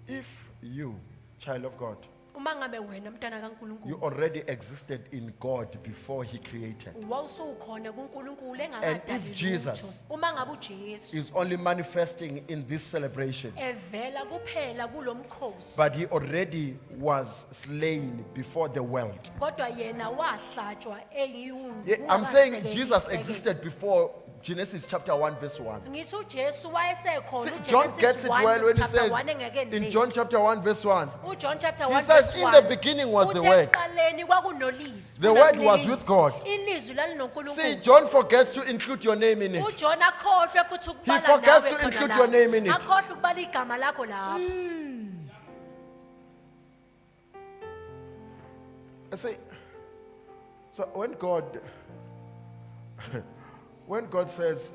if you, child of God, Uma ngabe wena mntana kaNkulunkulu, you already existed in God before He created, wawusukhona kuNkulunkulu and engadali if Jesus lutho. Uma ngabe uJesu is only manifesting in this celebration, evela kuphela kulomkhosi, but He already was slain before the world. kodwa yena wahlatshwa eyiwungu. Yeah, I'm saying Jesus existed before Genesis chapter 1 verse 1. Ngithi uJesu wayesekhona See, John gets uGenesis it 1 well when he chapter says 1 engeke in nzima. John chapter 1 verse 1. uJohn chapter He 1 says, verse "In 1. the beginning was the Uthe Word." ekuqaleni kwakunolizwi, The Word was with God. Ilizwi See, lalinoNkulunkulu. John forgets to include your name in it. uJohn akhohlwe futhi He ukubala forgets nawe to khona include lapho. your name in it. Akhohlwe ukubala igama lakho lapho. I say, so when God says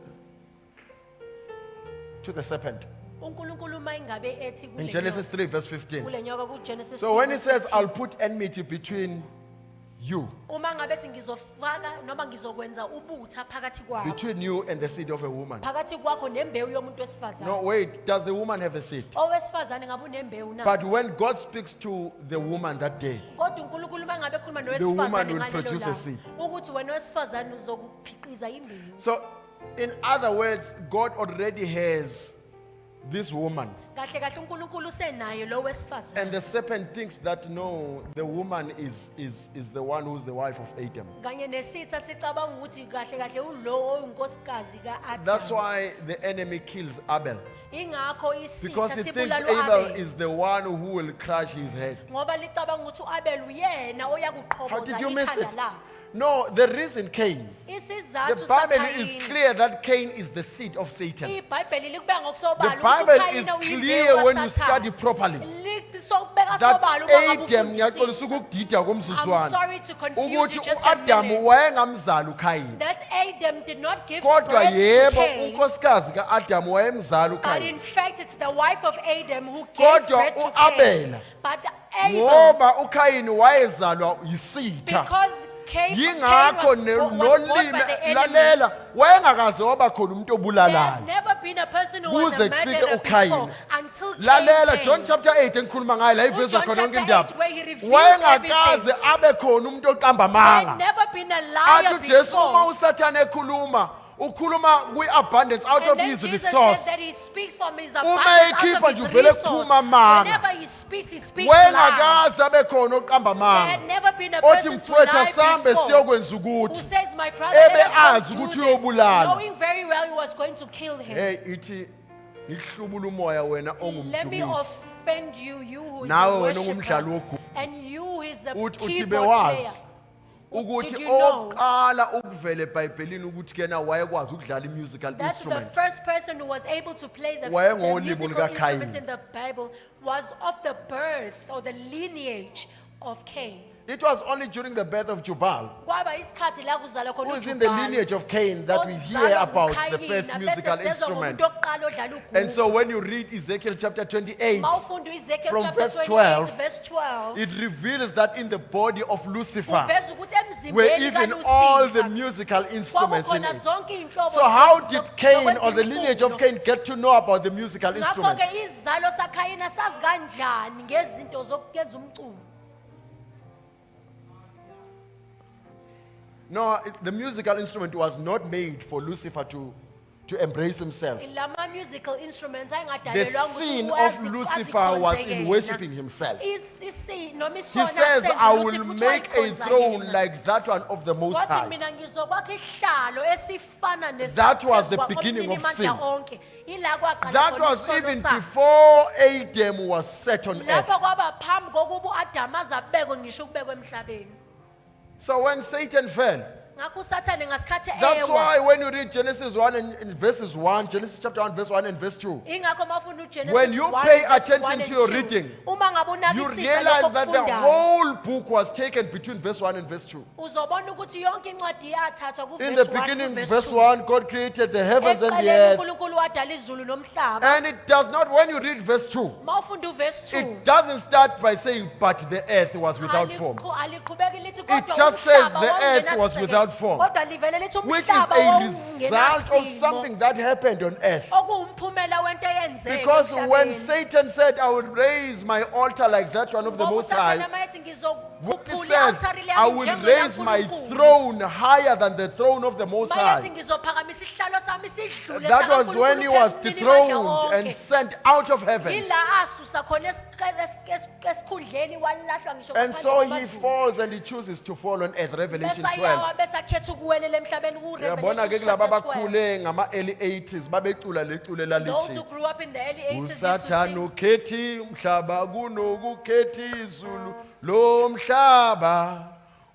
to the serpent uNkulunkulu uma ingabe ethi in Genesis 3 verse 15, kule nyoka kuGenesis so when He 3 says, verse "I'll 15, put enmity between you, uma ngabe ethi ngizofaka noma ngizokwenza ubutha phakathi kwakho, between you and the seed of a woman." phakathi kwakho nembewu yomuntu wesifazane. No, wait, does the woman have a seed? Owesifazane ngabe unembewu na? But when God speaks to the woman that day, Kodwa uNkulunkulu uma ngabe ekhuluma woman nowesifazane will ngalelo produce a langa, seed. ukuthi wena wesifazane uzokukhiqiza imbewu. so in other words, God already has this woman. Kahle kahle uNkulunkulu usenayo lo And wesifazane. the serpent thinks that no, the woman is the one who's the wife of Adam. Kanye nesitha sicabanga ukuthi kahle kahle ulo oyinkosikazi That's kaAdam. why the enemy kills Abel. Ingakho Because isitha he thinks sibulala Abel uAbel. is the one who will crush his head. Ngoba licabanga ukuthi uAbel uyena How oyakuqhoboza did you miss it? ikhanda la. No, the reason Cain. The Isizathu Bible is saKhayini. clear that Cain is the seed of Satan. iBhayibheli likubeka The ngokusobala ukuthi Bible uKhayini is uyimbewu clear when you kaSathane. study properly. Sokubeka That sobala uma ngabe Adam ngiyaxolisa ufundisisa. ukudida I'm komzuzwana sorry to confuse you ukuthi just a uAdamu minute. wayengamzali uKhayini. That Adam did not give Kodwa birth to yebo Cain, unkosikazi kaAdamu wayemzali but uKhayini. in fact it's the wife of Adam who gave Kodwa birth to uAbela, Cain. But Abel, Ngoba uKhayini wayezalwa yisitha. because Cain Yingakho was born by nolimi the enemy. lalela wayengakaze waba khona umuntu There's obulalayo. never been a person who was Kuze a kufike murderer uKhayini. before until Lalela Cain John came. chapter 8 engikhuluma ngayo la ivezwa John khona yonke chapter indaba. 8 where he reveals Wayengakaze everything. abe khona umuntu oqamba There had amanga. never been a liar Athi Jesu uma before. uSathane ekhuluma, ukhuluma kwi-abundance out And of then his Jesus resource. said that he speaks from his Uma abundance ekhipha out nje of his uvele resource. kuphuma amanga. Whenever he speaks lies. Wayengakaze abe khona oqamba There amanga. had never been a Othi person to mfowethu lie asambe before. siyokwenza Who ukuthi. says, my brother, let Ebe us azi go ukuthi do this, uyobulala. knowing very well he was going to kill him. Hey ithi ngihlubula umoya wena Let me ongumdumisi. offend you, you who is Nawe a wena ungumdlali worshiper, wogu. and you who is a Uthi keyboard bewazi player. ukuthi Did you know oqala ukuvela eBhayibhelini ukuthi kena wayekwazi ukudlala musical that the instrument. first person who was able to play the Wayengolimo musical likaKhayini. instrument in the Bible was of the birth or the lineage of Cain? It was only during the birth of Jubal, Kwaba isikhathi la kuzalwa khona who is in the uJubal, lineage of Cain, that we hear ozalwa about the nguKhayini, first bese musical sezwa instrument. ngomuntu oqala odlala And ugugu. so when you read Ezekiel chapter 28, Mawufunda uEzekiel from chapter verse 28 12, verse 12, it reveals that in the body of Lucifer uveza ukuthi were emzimbeni even all the kaLucifer musical instruments in kwakukhona it. zonke iy'nhlobo So how zo- did zo- Cain zokwenza or the lineage of imiculo. Cain get to know about the musical instrument? Ngakho-ke izalo saKhayini sazi kanjani ngezinto zokuyenza umculo? No, the musical instrument was not made for Lucifer to embrace himself. Lama musical instruments The ayingadalelwanga sin ukuthi of Lucifer was in worshiping himself. He He says, I will make a throne like that one of the Most wathi High. mina ngizokwakha isihlalo esifana That was the nesaphezu beginning of kwaMamandla sin. onke. Yila kwaqala That khona was isono even sakhe. before Adam was set on earth. Lapho kwaba phambi kokuba uAdam aze abekwe ngisho ukubekwe emhlabeni. So when Satan fell, Ngakho uSathane ngasikhathi that's ewa. why when you read Genesis 1 and verses 1, Genesis chapter 1, verse 1 and verse 2, Ingakho mawufunda uGenesis when you 1, pay verse attention 1 and to your 2, reading, uma ngabe you unakisisa realize lokho that the okufundayo, whole book was taken between verse 1 and verse 2. uzobona ukuthi yonke incwadi yathathwa In the kuverse 1 beginning, kuverse verse 2. 1, God created the heavens and the Eceleni earth. uNkulunkulu wadala izulu nomhlaba. And it does not, when you read verse 2, Mawufunda uverse 2, it doesn't start by saying, but the earth was without form. aliqhubeki lithi It kodwa just says umhlaba the earth wawungenasisekelo. was without form, Kodwa livele lithi which is umhlaba a result of wawungenasimo. something that happened on earth. Okuwumphumela wento eyenzeka Because when emhlabeni. Satan said, I will raise my altar like that one of the Ngoba Most uSathane High, mayethi it ngizokhuphula says, i-altar I lami will raise my njengelakaNkulunkulu. throne higher than the throne of the Most Mayethi High. ngizophakamisa isihlalo sami sidlule That was when he was sakaNkulunkulu dethroned phezulu and sent out of heaven. Yila asusa khona esikhundleni walahlwa ngisho And so ngaphandle he kwamazulu. falls and he chooses to fall on earth. Revelation Bese 12. ayawa bese akhetha ukuwelela emhlabeni Uyabona ke ku-Revelation kulaba chapter 12. abakhule ngama early 80s babecula lecule Those who lalithi grew up in the early 80s used to uSathane sing, ukhethi umhlaba kunokukhethi izulu lo mhlaba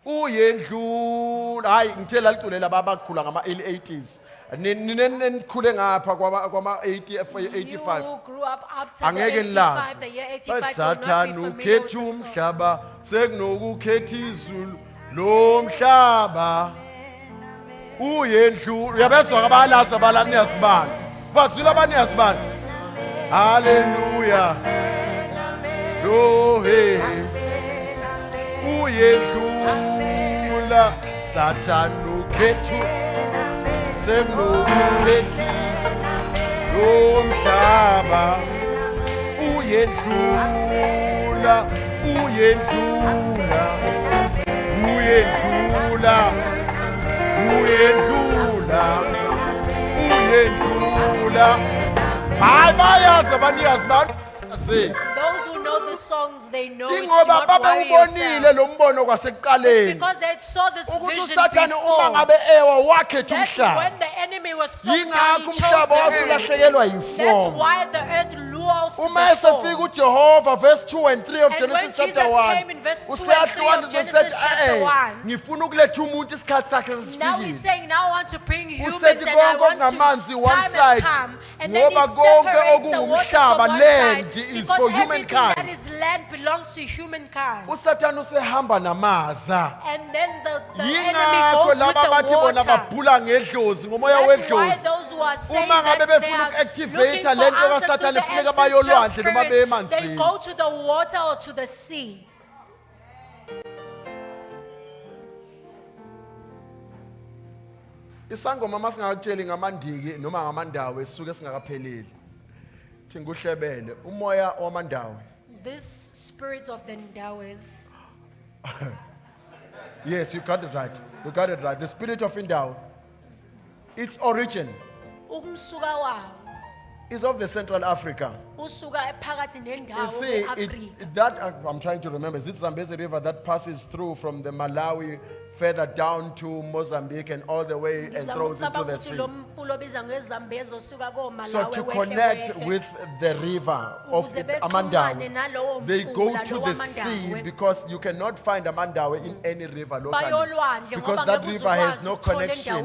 uyendlula. Hayi ngithe lalicule laba abakhula ngama early 80s. Nikhule ngapha kwama 80 you 85. who grew up after the Angeke 85, nilazi. the year 85 will not Usathane be familiar with ukhethi the song. umhlaba sekunokukhethi izulu lo mhlaba uyendlula. Uyabezwa abalasa abala niyazibani. Bazwile abaniyazibani. Hallelujah. Lo he uyendlula Sathane ukhethu sekunokukhethi lo mhlaba uyendlula uyendlula uyendlula uyendlula uyendlula. Hayi bayazi abaniyazi bani. Those who know the songs, they know it. Do Ingoba not worry babewubonile yourself. lo mbono kwasekuqaleni Because they saw this ukuthi vision uSathane uma before. ngabe ewa wakhetha That's umhlaba. when the enemy was thrown down, Yingakho he chose umhlaba the earth. wasulahlekelwa That's yiform. why the earth lost Uma the esefika form. uJehova verse 2 and 3 of And when Genesis chapter Jesus 1, came in verse 2 and 3 useyahlukana of uzosethi Genesis chapter 1, ngifuna ukuletha umuntu isikhathi sakhe now he's sesifikile. saying, now I want to bring humans Usethi and I konke want okungamanzi to, one time has side, come. And then he ngoba konke separates the waters from okungumhlaba, one land side is because for everything that humankind. is land belongs to humankind. uSathane usehamba namaza. And then the enemy Yingakho goes with laba the bathi bona water. babhula ngedlozi ngomoya That's why wedlozi. those who are saying Uma ngabe that they befuna are uku-activate looking for lento answers to kaSathane the funeka bayolwandle ancestral noma spirits, beyemanzini. they go to the water or to the sea. Isangoma masingakutsheli ngamandiki noma ngamandawo esisuke singakapheleli. Thi nguhlebele umoya wamandawo. This spirit of the Ndawes, Yes, you got it right. You got it right. The spirit of Indawo. Its origin ukumsuka wawo is of the Central Africa. usuka phakathi You nendawo see, eAfrika. I'm trying to remember. Is it Zambezi River that passes through from the Malawi further down to Mozambique and all the way and throws into the sea? So to connect with the river of Amandawe, they go to the sea because you cannot find Amandawe in any river locally. Because that river has no connection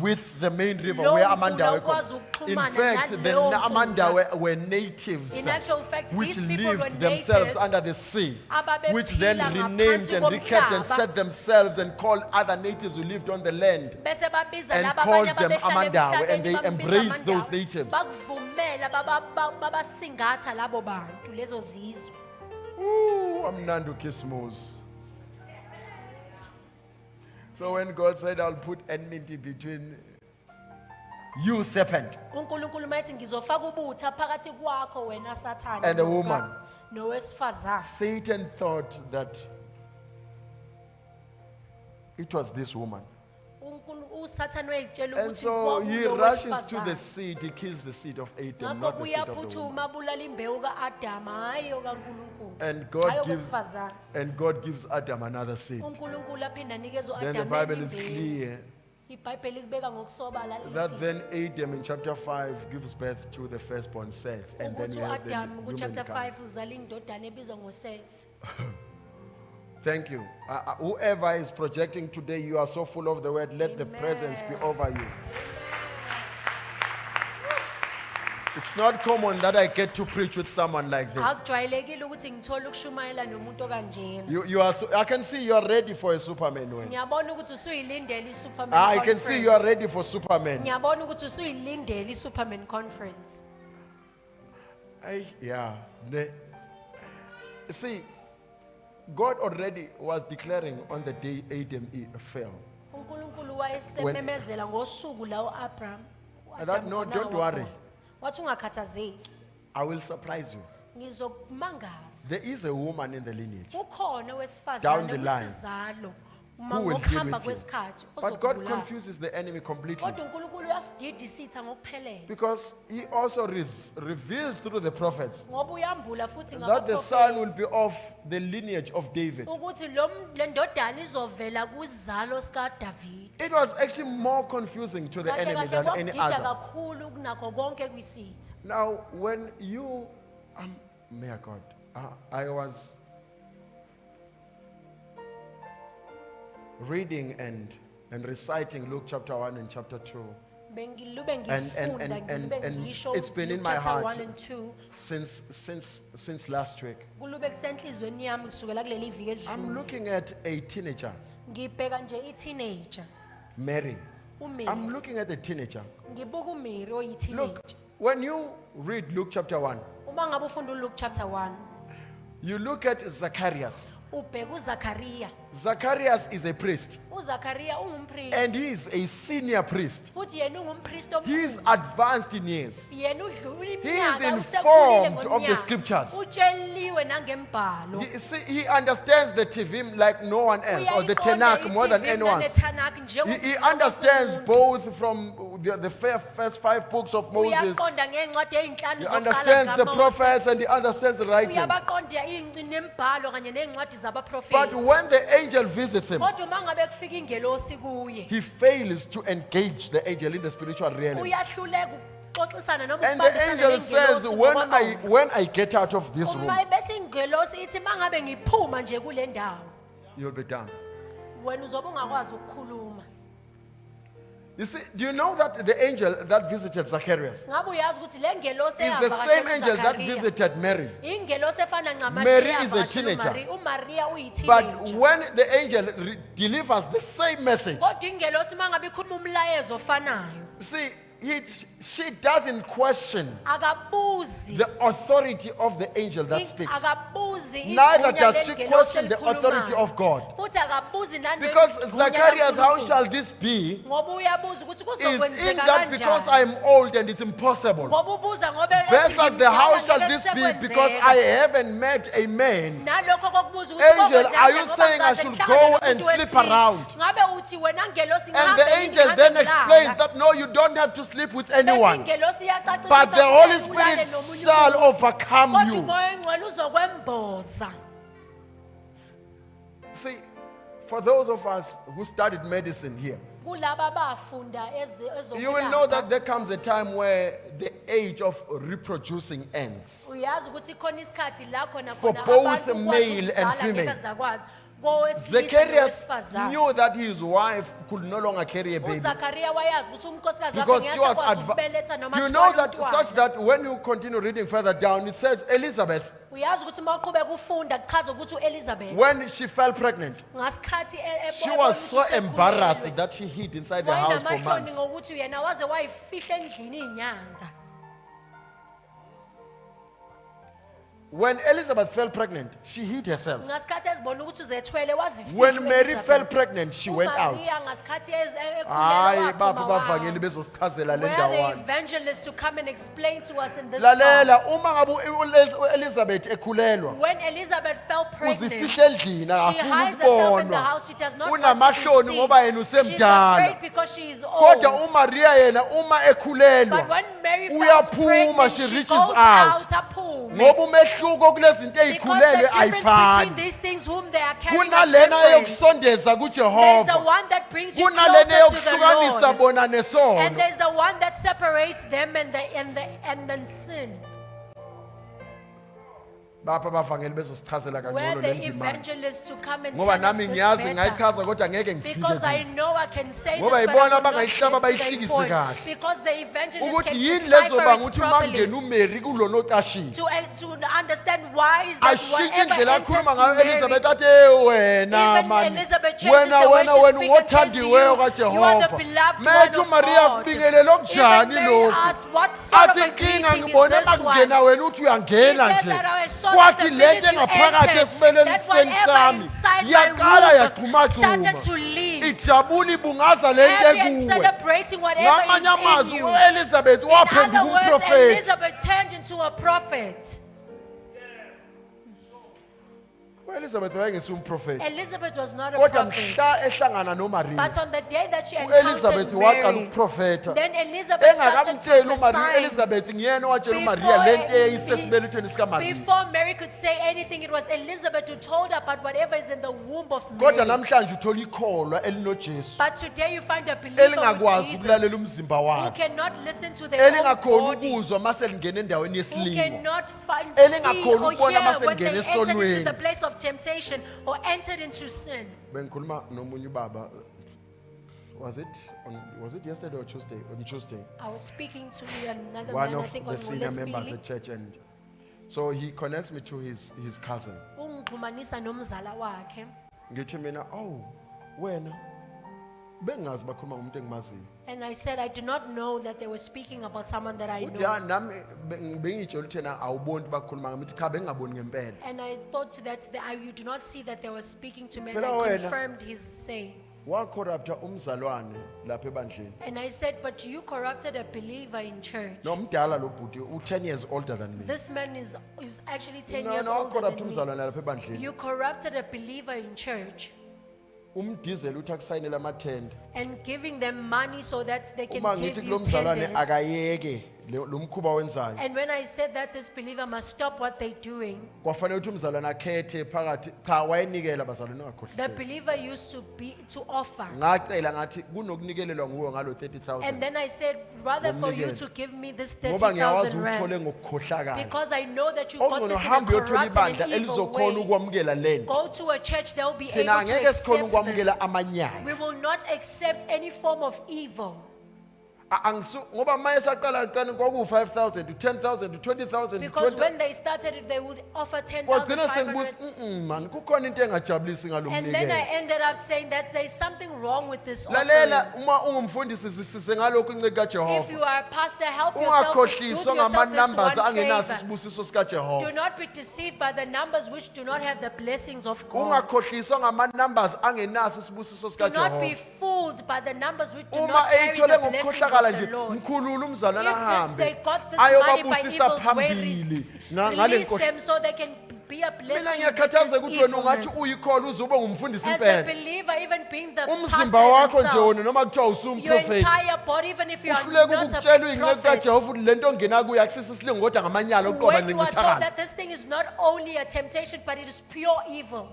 with the main river where Amandawe comes. In fact, the Amandawe were natives In actual fact, which these people were lived themselves natives under the sea, ababephila which then renamed and ngaphansi recapped and komhlaba. set themselves and called other natives who lived on the land Bese babiza and laba called abanye them ababehlala Amandawe, and emhlabeni they babiza embraced those Amandawe. natives. Bakuvumela babasingatha labo bantu lezo zizwe. Ooh, uMnambithi Kismus. So when God said, I'll put enmity between you, serpent, uNkulunkulu mayethi ngizofaka ubutha phakathi kwakho wena Sathane and the woman, nowesifazane. Satan thought that it was this woman. uSathane wayitshela And ukuthi so he kwakulo rushes to wesifazane. the seed, he kills the seed of Adam, Ngakho not the seed of the woman. kuyaphuthuma bulala imbewu kaAdama hayi kaNkulunkulu. And Hayi God gives, okwesifazane. and God gives Adam another seed. uNkulunkulu aphinda anikeze Then the uAdama Bible is imbewu. clear iBhayibheli kubeka ngokusobala that lithi then Adam in chapter 5 gives birth to the firstborn Seth. And then ukuthi you have the uAdam kuchapter humankind. 5 uzala indodana ebizwa ngoSeth. Thank you. Whoever is projecting today, you are so full of the word. Let the presence be over you. It's not common that I get to preach with someone like this. Akujwayelekile ukuthi ngithole ukushumayela nomuntu okanjena. You are so, I can see you are ready for a Superman win. Ngiyabona ukuthi usuyilindele iSuperman I conference. can see you are ready for Superman. Ngiyabona ukuthi usuyilindele iSuperman conference. Yeah. You see, God already was declaring on the day Adam fell. uNkulunkulu wayesememezela ngosuku la uAbraham. No, don't worry. Wathi ungakhathazeki. I will surprise you. Ngizokumangaza. There is a woman in the lineage. Kukhona Down wesifazane the line. kusizalo. Who will deal Ngokuhamba with you. kwesikhathi But God ozokubulala. confuses the enemy completely. Kodwa uNkulunkulu uyasididisitha ngokuphelele. Because he also reveals through the prophets Ngoba uyambula futhi that the son will ngabaprofeti be of the lineage of David. ukuthi le ndodana izovela kuzalo sikaDavid. It was actually more confusing to the Kahle enemy kahle than any kwakudida other. kakhulu kunakho konke kwisitha. Now, when you, may God, I was reading and reciting Luke chapter 1 and chapter 2 Bengilube And- ngifunda and ngilube and ngisho it's been in Luke my chapter heart. 1 and 2 since last week. kulube kusenhlizweni yami kusukela kuleli viki I'm edlule. looking at a teenager, Ngibheka nje i-teenager Mary. uMary. I'm looking at a teenager. Ngibuka uMary oyi-teenager. Look, when you read Luke chapter 1, Uma ngabe ufunda uLuke chapter 1 you look at Zacharias. ubheka uZakaria. Zacharias is a priest, uZakaria ungumpriest. and he is a senior priest. Futhi yena ungumpriest He is omkhulu. advanced in years. Yena udlule He is iminyaka informed usekhulile of the ngomnyaka. scriptures. Utsheliwe nangembhalo. He understands the Tivim like no one else, or the Uyayiqonda Tanakh more than i-Tivim anyone. naneTanakh njengomuntu He understands umuntu. both from the first 5 books of Moses. Uyaqonda ngeencwadi ezinhlanu He zokuqala understands the zikaMose. prophets and he understands the writings. Uyabaqonda nembhalo kanye neencwadi But zabaprofeti. when the angel visits him, Kodwa uma ngabe kufika ingelosi kuye, he fails to engage the angel in the spiritual realm. uyahluleka ukuxoxisana noma And the ukubambisana angel says, nengelosi when ngokwamoya. I get out of this room, Uma bese ingelosi ithi mangabe ngiphuma nje kule ndawo, you'll be done. wena uzobe ungakwazi ukukhuluma. You see, do you know that the angel that visited Zacharias Ngabe uyazi ukuthi le ngelosi is the same angel that uZakaria, visited Mary? ingelosi efana ncamashi Mary is a eyavakashela teenager. uMaria But uyi-teenager. when the angel delivers the same message, Kodwa ingelosi mangabe ikhuluma umlayezo ofanayo, see, she doesn't question akabuzi the authority of the angel that speaks. akabuzi Neither igunya does she lengelosi question the elikhulumayo. authority of God. Futhi akabuzi nalo Because igunya Zacharias, how laNkulunkulu. shall this be? Ngoba uyabuza ukuthi Is in kuzokwenzeka that because kanjani. I am old and it's impossible. Ngoba ubuza ngoba ethi Versus the how ngimdala shall ngeke this be kusekwenzeka. because I haven't met a man. Nalokho kokubuza ukuthi Angel, kokwenzeka are you ngoba saying I ngikaze should ngihlangane go and nomuntu sleep wesilisa. around? Ngabe uthi wena ngelosi And ngihambe the yini, angel ngihambe then ngilala? explains that no, you don't have to sleep with Bese anyone. ingelosi iyacacisa But ukuthi the Holy akumele ulale Spirit nomunye shall umuntu. overcome Kodwa you. umoya engcwele uzokwemboza. See, for those of us who studied medicine here, Kulaba abafunda you will know that ezokwelapha. there comes a time where the age of reproducing ends. Uyazi ukuthi khona isikhathi la khona For khona both abantu ukwazi male and ukuzala female. ngeke zakwazi. Kowesilisa Zacharias nowesifazane. knew that his wife could no longer carry a baby. uZakaria wayazi ukuthi umkhosikazi wakhe Because ngeke she was asakwazi ukubeletha noma Do you know athwale that umntwana. such that when you continue reading further down, it says Elizabeth, Uyazi ukuthi uma uqhubeka ufunda kuchaza ukuthi uElizabeth when she fell pregnant, ngasikhathi she was so embarrassed that she hid inside the house for wayinamahloni months. ngokuthi yena waze wayifihla endlini inyanga. When Elizabeth fell pregnant, she hid herself. Ngasikhathi ezibona ukuthi uzethwele wazifihla. When Mary uElizabeth. fell pregnant, she went out. uMaria ngasikhathi Hayi ekhulelwa bapha waphuma bavangeli wawa. bezosichazela le Where are the ndawana. evangelists to come and explain to us in this part? Lalela uma ngabe uElizabeth ekhulelwa, When Elizabeth fell pregnant, uzifihla endlini she akafuni hides herself in the ukubonwa. house. She does not want to Unamahloni be ngoba yena seen. She's usemdala. afraid because she is old. Kodwa uMaria yena uma But ekhulelwa when Mary falls uyaphuma, pregnant, she she reaches goes out. out aphume. ngoba umehluko kulezinto Because the ezikhulelwe difference between ayifani. these things whom they are carrying are Kunalena different. yokusondeza There's the kuJehova. one that brings you Kunalena closer to the yokuhlukanisa Lord. bona And nesono. there's the one that separates them and the sin. Bapha abavangeli bezosichazela Where kangcono the le ndima. evangelists to come and Ngoba tell us nami this ngiyazi better. ngayichaza kodwa ngeke Because I ngifike. know I can say this, Ngoba but I yibona will not abangayihlaba get to the bayihlikise point. kahle. Because the evangelists Ukuthi can yini decipher lezoba it ukuthi properly. mangena uMary kulono otashiye. To understand why is that Ashintshe whatever indlela enters akhuluma in ngayo Mary, Elizabeth athi wena even man. Elizabeth changes Wena the way wena she wena speaks and says ngothandiweyo you are the kaJehova. beloved Methu one of Maria God. kubingelele Even okujani Mary lokhu. asked, what sort of Athi a inkinga greeting is ngibone this makungena one? wena uthi He uyangena said nje. that I saw that the Kwathi minute lento you ngaphakathi entered, esibeleni that sami whatever inside my yaqala womb yaqhumaqhuma. started to leave. Ijabula ibungaza lento Happy and ekuwe. celebrating whatever Ngamanye is in amazwi you. uElizabeth In waphenduka other words, umprofeti. Elizabeth turned into a prophet. uElizabeth wayengesiyo umprofeti. Elizabeth was not a Kodwa prophet. mhla ehlangana noMaria, But on the day that she uElizabeth encountered waqala Mary, ukuprofetha. then Elizabeth started Engakamtsheli uMaria, prophesying. uElizabeth nguyena owatshela uMaria Before, lento eyayisesibelethweni sikaMaria. Before Mary could say anything, it was Elizabeth who told her about whatever is in the womb of Kodwa Mary. namhlanje uthola ikholwa elinoJesu But today you find a believer with elingakwazi Jesus ukulalela umzimba who wakhe, cannot listen to their own elingakhona body, ukuzwa mase lingena endaweni who yesilimo. cannot find, Elingakhona see or ukubona hear mase when they lingene entered into esonweni. the place of temptation or entered into sin. Bengikhuluma nomunye ubaba, was it yesterday or Tuesday? On Tuesday, I was speaking to another one man, I of think the on senior members at church, and so he connects me to his cousin. ungixhumanisa nomzala wakhe. Ngithi mina, oh, wena bengazi bakhuluma ngomuntu engimaziyo. And I said, I did not know that they were speaking about someone that I Uthi know. ya nami bengitshela ukuthi yena awuboni bakhuluma ngami, cha bengingaboni ngempela. And I thought that you do not see that they were speaking to me, and Phela I wena. confirmed his saying. Wacorrupta umzalwane lapha ebandleni. And I said, but you corrupted a believer in church. No mdala lo bhuti u10 years older than me. This man is actually 10 No, years no, older wacorrupta than me. umzalwane lapha ebandleni. You corrupted a believer in church Umdizela uthi akusayinela amathenda. and giving them money so that they can Uma give ngithi you kulo mzalwane tenders. akayeke lo mkhuba wenzayo. And when I said that this believer must stop what they're doing, Kwafanele ukuthi umzalwane akhethe phakathi cha wayenikela abazalwane the ngakhohlisela. believer used to offer. Ngacela ngathi kunokunikelelwa nguwe ngalo And 30,000. then I said, rather for you Ngomnikelo. to give me this Ngoba ngiyawazi 30,000 uthole rand, ngokukhohlakala. because I know that you got Ongcono this in a hambe uyothola corrupt ibandla and evil elizokhona way. ukwamukela lento. Go to a church, they'll be Thina able to angeke sikhona accept this. ukwamukela amanyala. We will not accept any form of evil. Ngoba maye saqala qala kwaku 5,000 to 10,000 to 20,000 to Because 20. when they started, they would offer Kwagcina 10,500. sengibuza man kukhona into engajabulisi ngalo And then I mnikelo. ended up saying that there's something wrong with this Lalela offering. uma ungumfundisi sisise ngalokho inceke If kaJehova. you are a pastor, help yourself, do Ungakhohliswa yourself ngama this numbers one angenaso favor. isibusiso sika Do Jehova. not be deceived by the numbers which do not have the blessings of God. Ungakhohliswa ngama numbers angenaso isibusiso sika Do not be Jehova. fooled by the numbers which do Uma not carry eyithole the blessings ngokukhohlakala of nje the Lord. mkhulula umzalwana If they ahambe got this money by ayobabusisa evil's way, phambili ngale release nkhohlo. them so they can be a Mina blessing in ngiyakhathaza ukuthi wena ungathi evilness. uyikhola uzobe ngumfundisi As a impela. believer, even being the Umzimba pastor wakho nje himself, wona noma kuthiwa your usumprofeti. entire body, even if you are Uhluleka not ukukutshela a ingeke prophet, kaJehova ukuthi lento ongena kuyo akusisi isilingo kodwa ngamanyala okuqoba when you are told nencithakalo. that this thing is not only a temptation, but it is pure evil.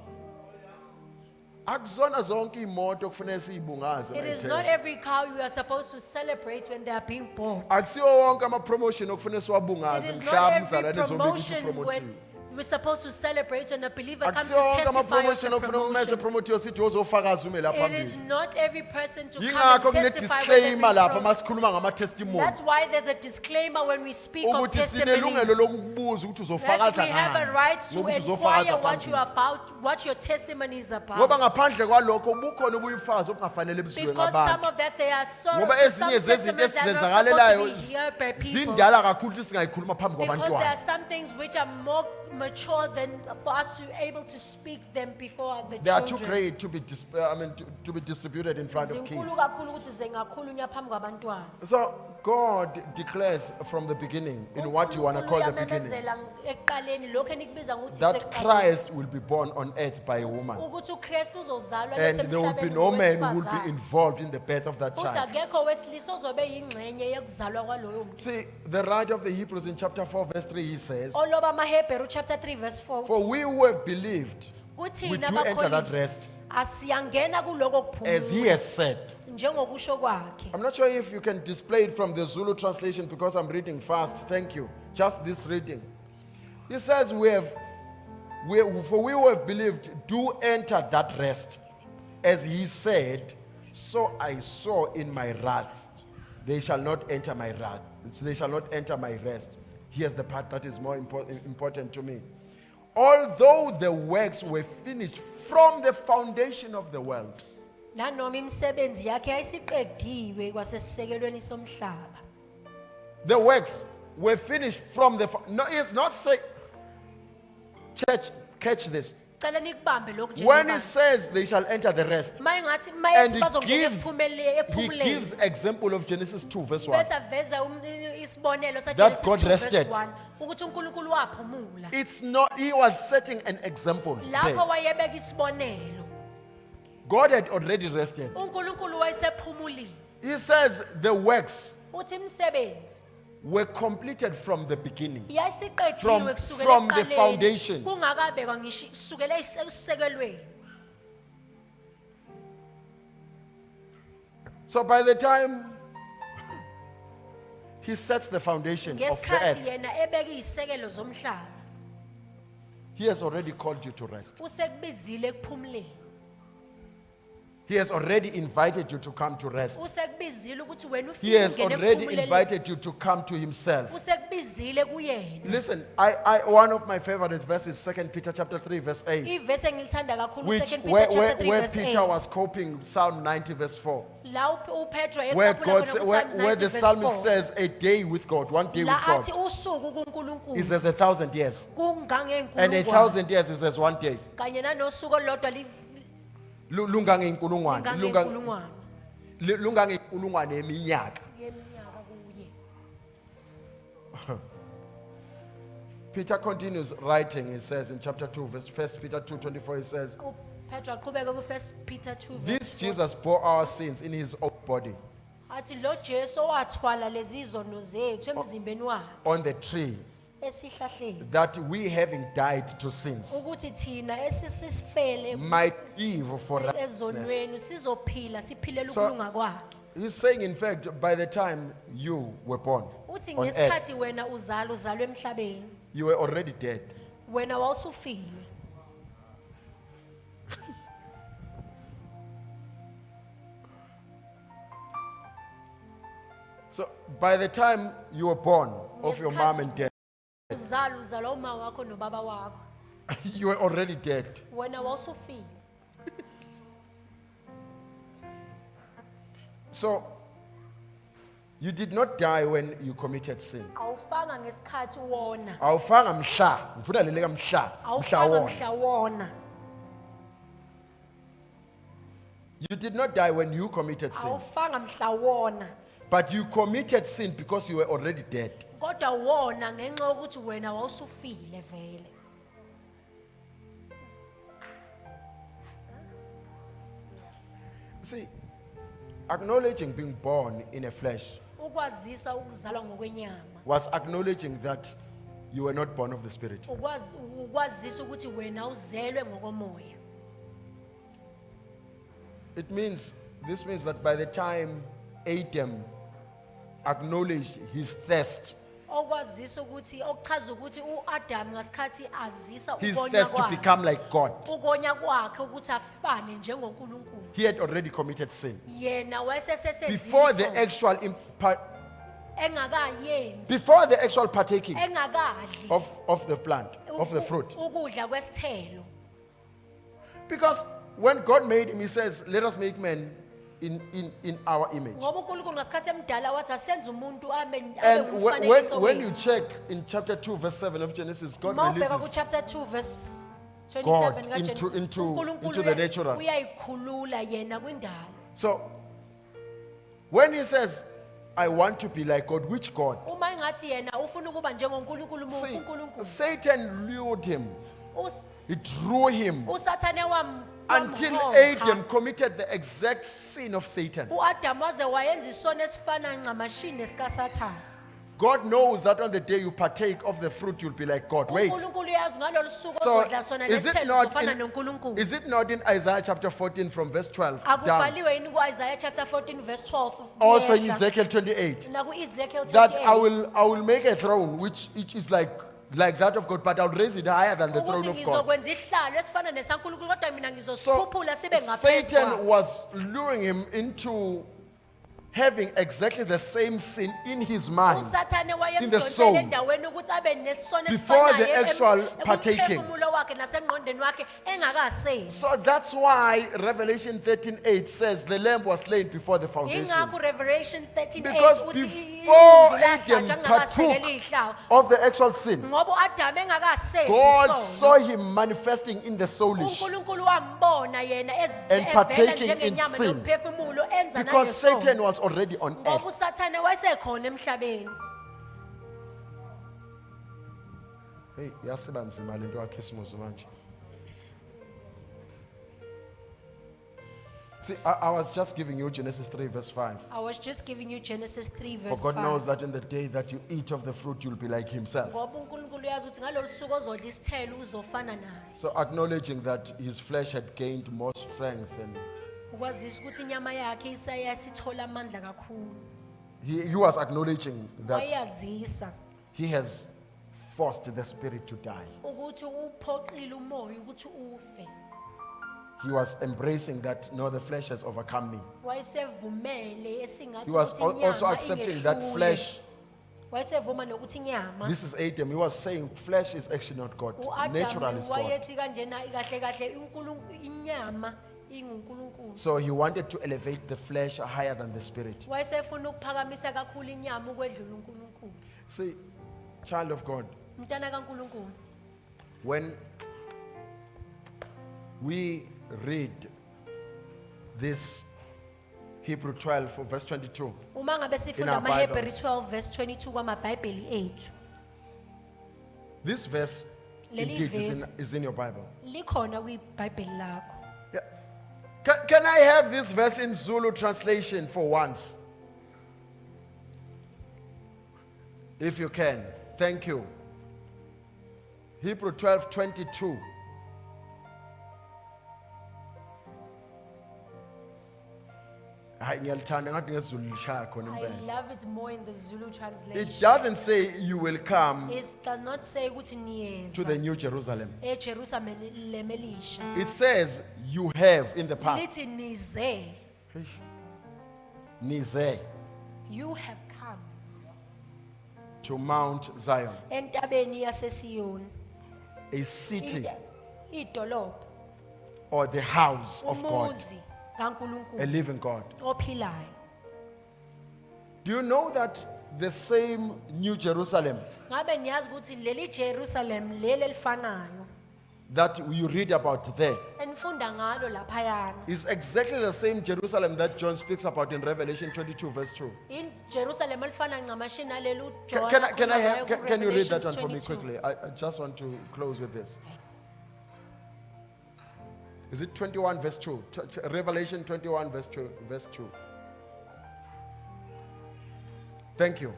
Akuzona zonke imoto kufanele siyibungaze. It is ngayithemba. not every car you are supposed to celebrate when they are being bought. Akusiwo wonke ama promotion okufanele It siwabungaze is not mhlawumbe every umzalwane ezobe promotion ukuthi when we're supposed to celebrate when a believer comes to akusiwo wonke ama testify of promotion the okufanele umese promotion. promote sithi wozofakaza ume lapha It is phambili. not every person to come Yingakho and kune testify when they're disclaimer lapha being masikhuluma ngama testimony. That's why there's a disclaimer when we speak of Ukuthi sinelungelo testimonies. lokukubuza ukuthi That uzofakaza we have a ngani. right to Ngokuthi inquire uzofakaza what you are phambili. about, what your testimony is Ngoba about. ngaphandle kwalokho bukhona ubuyifakazi okungafanele buziwe Because some ngabantu. of that they are sort Ngoba of some ezinye zezinto testimonies that are not supposed to esizenzakalelayo be heard by people. zindala kakhulu ukuthi singayikhuluma phambi Because there are kwabantwana. some things which are more mature than for us to able to speak them before the They are too children. great to be to be distributed in front of kids. Zinkulu kakhulu ukuthi zingakhulunywa phambi kwabantwana. So God declares from the beginning in what you want to call the beginning Uyamemezela ekuqaleni, lokho enikubiza ngokuthi that sekuqaleni. Christ will be born on earth by a woman. Ukuthi uKristu uzozalwa And lethe there will be emhlabeni no man who will ngowesifazane. be involved in the birth of that Futhi child. akekho owesilisa ozobe yingxenye yokuzalwa kwaloyo muntu. See, the writer of the Hebrews in chapter 4, verse 3, he says, Oloba amaHebheru chapter 3 verse 4. For we who have believed, we Kuthina do enter that abakholwa rest, asiyangena kuloko as he kuphumula has said. njengokusho kwakhe. I'm not sure if you can display it from the Zulu translation because I'm reading fast. Thank you. Just this reading. He says, for we who have believed do enter that rest. As he said, so I saw in my wrath, they shall not enter my wrath. They shall not enter my rest. Here's the part that is more important to me. Although the works were finished from the foundation of the world. Nanoma imisebenzi yakhe yayisiqediwe kwasesisekelweni somhlaba. The works were finished from the. No, it's not say. Church, catch this. Cela nikubambe lokhu When he njengoba. says they shall enter the rest, Mayengathi and mayethi he bazongena gives, ekuphumuleni he gives example of Genesis 2 verse 1. bese aveza isibonelo That saGenesis God 2 verse rested. 1 ukuthi uNkulunkulu waphumula. It's not. He was setting an example. Lapho There. wayebeka isibonelo. God had already rested. uNkulunkulu wayesephumulile. He says the works Uthi imisebenzi were completed from the beginning. yayisiqediwe From kusukela the ekuqaleni. foundation. Kungakabekwa ngisho kusukela esisekelweni. So by the time he sets the foundation of the Ngesikhathi earth, yena ebeka izisekelo zomhlaba, he has already called you to rest. usekubizile ekuphumuleni. He has already invited you to come to rest. Usekubizile ukuthi wena He ufike has ungene already ekuphumuleni. invited you to come to himself. Usekubizile kuyena. Listen, one of my favorite verses, 2 Peter chapter 3, verse 8, Ivesi engilithanda kakhulu which, 2 Peter where, chapter 3 where verse Peter 8. was copying Psalm 90, verse 4, La uPetro where, ecaphula God, khona where, kuPsalms where 90 the verse psalmist 4. says, a day with God, one day with La God, athi usuku kuNkulunkulu is as 1,000 years. And kungangenkulungwane 1,000 years is as one day. kanye nanosuku olulodwa Lungangenkulungwane. lingangenkulungwane Lungangenkulungwane eminyaka. yeminyaka kuye. Peter continues writing, he says in chapter 2, verse 1 Peter 2:24, he says, uPetro aqhubeka ku1 Peter 2 verse this 4. Jesus bore our sins in his own body Athi lo Jesu owathwala lezi izono zethu emzimbeni wakhe on the tree, esihlahleni that we having died to sins ukuthi thina esisifele might live for righteousness. ezonweni sizophila siphilela So- ukulunga kwakhe. He's saying, in fact, by the time you were born Uthi on earth, ngesikhathi wena uzalwe emhlabeni, you were already dead. wena wawusufile. So by the time you were born of your mom and dad, uzala uma wakho nobaba wakho. you were already dead. Wena wawusufile. So you did not die when you committed sin. Awufanga ngesikhathi wona. Awufanga mhla, ngifuna leleka mhla, mhla Awufanga wona. mhla wona. You did not die when you committed sin. Awufanga mhla wona. But you committed sin because you were already dead. Kodwa wona ngenxa yokuthi wena wawusufile vele. See, acknowledging being born in a flesh Ukwazisa ukuzalwa ngokwenyama. was acknowledging that you were not born of the Spirit. Ukwazisa ukuthi wena uzelwe ngokomoya. This means that by the time Adam acknowledged his thirst, Okwazisa ukuthi okuchaza ukuthi uAdam ngasikhathi azisa his ukonya thirst to kwakhe. become like God, Ukonya kwakhe ukuthi afane njengoNkulunkulu. he had already committed sin. Yena wayesesenzile Before the isono. actual Engakayenzi. before the actual partaking Engakadli. of the plant, of the fruit. Ukudla kwesithelo. Because when God made him, he says, let us make man in our image. Ngoba uNkulunkulu ngasikhathi emdala wathi asenze umuntu abe And umfanekiso when you wethu. check in chapter 2, verse 7 of Genesis, God Mawubheka ku releases chapter 2 verse God 27 kaGenesis. into uNkulunkulu the natural. uyayikhulula yena kwindalo. So, when he says, I want to be like God, which God? Uma ingathi yena ufuna ukuba njengoNkulunkulu See, uNkulunkulu. Satan lured him. He drew him Usathane until Adam committed the exact sin of Satan. uAdam waze wayenza isono esifana ncamashini nesikaSathane. God knows that on the day you partake of the fruit, you'll be like God. Wait. uNkulunkulu uyazi ngalolu suku So, ozodla sona is it nesithelo not uzofana noNkulunkulu. is it not in Isaiah chapter 14 from verse 12 down? Akubhaliwe yini ku-Isaiah chapter 14 verse 12 Also in kuyehla. Ezekiel 28. Naku-Ezekiel That 28 I will make a throne which is like that of God, but I'll raise it higher than the throne ukuthi of God. ngizokwenza isihlalo esifana nesaNkulunkulu kodwa mina So ngizosikhuphula sibe ngaphezu Satan kwakho. was luring him into having exactly the same sin in his mind usathane in the soul wayemdonsela endaweni ukuthi abe nesono before the esifanayo actual partaking. ekuphefumulo wakhe nasengqondweni wakhe engakasenzi. So that's why Revelation 13:8 says the lamb was slain before the foundation. Ingakho Revelation 13:8 Because uthi before indlu Adam lahlatshwa engakasekeli partook ihlawu. of the actual sin, Ngoba uAdam engakasenzi God isono. saw him manifesting in the soulish uNkulunkulu wambona yena and evela partaking in njengenyama sin. nokuphefumulo enza because nalesono. Satan was already on earth. Ngoba usathane wayesekhona emhlabeni. Hey, yasiba nzima lento kaKhisimusi manje. See, I was just giving you Genesis 3 verse 5. I was just giving you Genesis 3 For verse God 5. knows that in the day that you eat of the fruit, you'll be like himself. Ngoba uNkulunkulu uyazi ukuthi ngalolu suku ozodla isithelo uzofana naye. So acknowledging that his flesh had gained more strength and Ukwazisa ukuthi inyama yakhe isayasithola amandla kakhulu. he was acknowledging that Wayazisa he has forced the spirit to die. ukuthi uphoqile umoya ukuthi ufe. He was embracing that, no, the flesh has overcome me. Wayesevumele esingathi He was ukuthi also inyama accepting that ingehlule. flesh. Wayesevuma nokuthi inyama This is Adam. He was saying flesh is actually not God. Natural uAdam is God. wayethi kanjena kahle kahle inyama inguNkulunkulu. So he wanted to elevate the flesh higher than the spirit. Wayesefuna ukuphakamisa kakhulu inyama ukwedlula uNkulunkulu. See, child of God, Mntana kaNkulunkulu. when we read this Hebrew 12 verse 22, Uma ngabe In sifunda our amaHebrew Bibles. 12 verse 22 kwamaBhayibheli ethu. this verse Leli indeed verse- is in your Bible. Likhona kwiBhayibheli lakho. Yeah. Can I have this verse in Zulu translation for once? If you can. Thank you. Hebrew 12:22. Hayi, ngiyalithanda ngathi ngesiZulu lishaya khona I impela. love it more in the Zulu translation. It doesn't say you will come It does not say ukuthi niyeza. to the New Jerusalem. eJerusalem lemelisha. It says you have in the past. Lithi nize. Nize. You have come. to Mount Zion, entabeni yaseSiyoni, a city idolobha, or the house of God, umuzi a kaNkulunkulu living God. ophilayo. Do you know that the same New Jerusalem Ngabe niyazi ukuthi leli Jerusalem leli elifanayo that you read about there enifunda ngalo laphayana is exactly the same Jerusalem that John speaks about in Revelation 22 verse 2. in Jerusalem elifana ncamashi naleli Can you read that one for me quickly? I just want to close with this. Is it 21 verse 2? Revelation 21 verse 2. Verse 2. Thank you.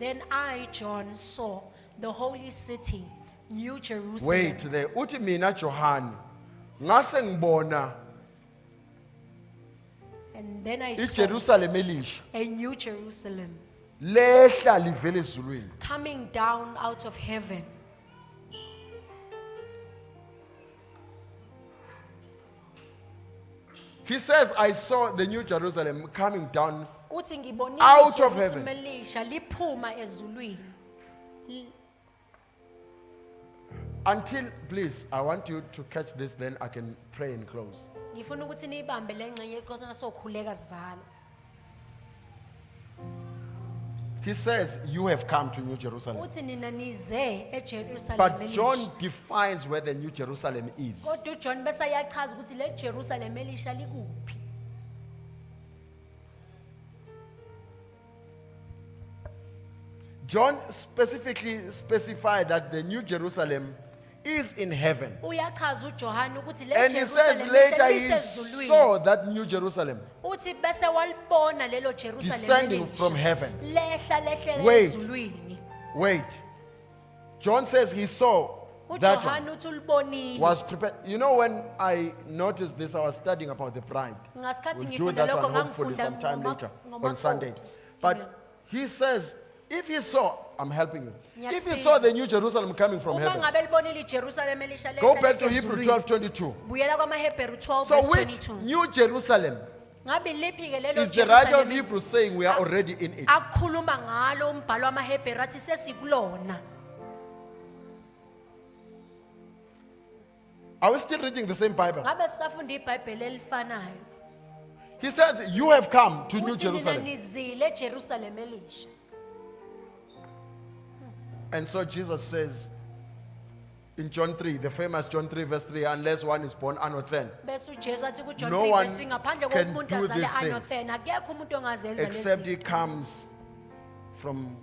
Then I, John, saw the holy city, New Jerusalem. Wait there. Uthi mina Johan ngase ngibona And then I saw iJerusalem elisha a New Jerusalem lehla livela ezulwini. coming down out of heaven. He says, I saw the New Jerusalem coming down Uthi ngibonile Out of iJerusalem heaven. elisha liphuma ezulwini. until, please, I want you to catch this, then I can pray and close. Ngifuna ukuthi niyibambe le ngxenye because nasokhuleka sivala. He says, you have come to New Jerusalem. Uthi nina nize eJerusalem But elisha. John defines where the New Jerusalem is. Kodwa uJohn bese ayachaza ukuthi le Jerusalem elisha likuphi. John specifically specified that the New Jerusalem is in heaven. Uyachaza uJohn ukuthi le And he says Jerusalem later elisha he lisezulwini. saw that New Jerusalem Uthi bese walibona lelo Jerusalem descending elisha. from heaven. Lehla lehle Wait. ezulwini. Wait. John says he saw that uJohn one uthi ulibonile. was prepared. You know, when I noticed this, I was studying about the bride. Ngasikhathi We'll do ngifunda that lokho one hopefully ngangifunda sometime later on ngomafoko. Sunday. But he says, if he saw, I'm helping you. If he Ngiyakusiza. saw the New Jerusalem coming from Uma heaven, ngabe libonile iJerusalem elisha go lehla back to lehle Hebrew ezulwini. 12:22. Buyela kwamaHebheru 12 So verse which 22. New Jerusalem Ngabe liphi ke lelo is the writer of Jerusalem Hebrews saying we are already in it? akukhuluma ngalo umbhalo wamaHebheru athi sesikulona. Are we still reading the same Bible? Ngabe sisafunda iBhayibheli elifanayo. He says, you have come to New Uthi nina Jerusalem. nizile eJerusalem elisha. And so Jesus says in John 3, the famous John 3 verse 3, unless one is born anothen, Bese uJesu athi kuJohn No 3 one verse 3 ngaphandle can komuntu do azale these things anothena akekho umuntu ongazenza except lezi. he comes from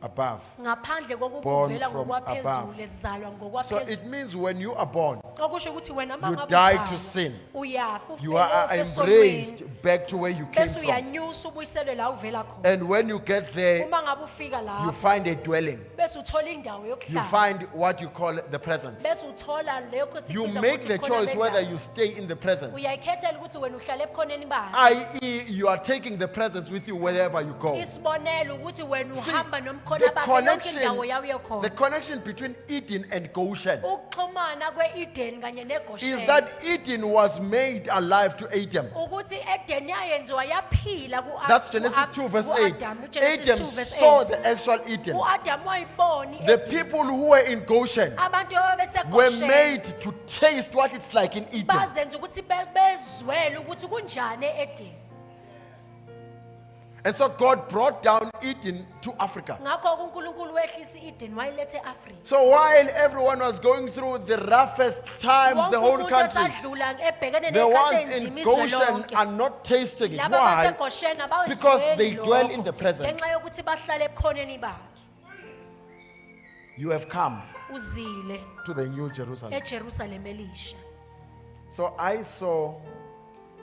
above. Ngaphandle Born kokuvela from ngokwaphezulu above. ezalwa So ngokwaphezulu. it means when you are born, Okusho ukuthi wena you mangabe die to sin. uyafa You are embraced back to where you came bese from. uyanyusa ubuyiselwe la uvela khona. And when you get there, Uma ngabe ufika you la find a dwelling. bese uthola indawo You yokuhlala. find what you call the presence. Bese uthola lokho You sikubiza make ngokuthi the ukhona choice whether bendawo. you stay in the presence, Uyayikhethela ukuthi wena uhlala ebukhoneni bani. i.e., you are taking the presence with you wherever you go. Isibonelo ukuthi wena See, uhamba nomkhona the bakhe yonke indawo yawo the yakhona. connection between Eden and Goshen Ukuxhumana kweEden kanye is neGoshen. that Eden was made alive to Adam. Ukuthi eEden yayenziwa yaphila ku That's Genesis 2 verse 8. Adam, uGenesis Adam 2 verse saw 8. the actual Eden. uAdam wayibona The iEden. people who were in Goshen Abantu were ababesegoshen made to taste what it's like in Eden. bazenza ukuthi bezwele ukuthi kunjani eEden. And so God brought down Eden to Africa. Ngakho uNkulunkulu wehlisa iEden wayilethe eAfrika. So while everyone was going through the roughest times, the Wonke whole umuntu country, osadlula ebhekene the nekhathi ones in enzima izwe Goshen lonke. are not tasting it. Laba Why? baseGoshen abawuzweli Because they dwell lokho, in the presence. ngenxa yokuthi bahlala ebukhoneni bakhe. You have come Uzile to the New Jerusalem. eJerusalem elisha. So I saw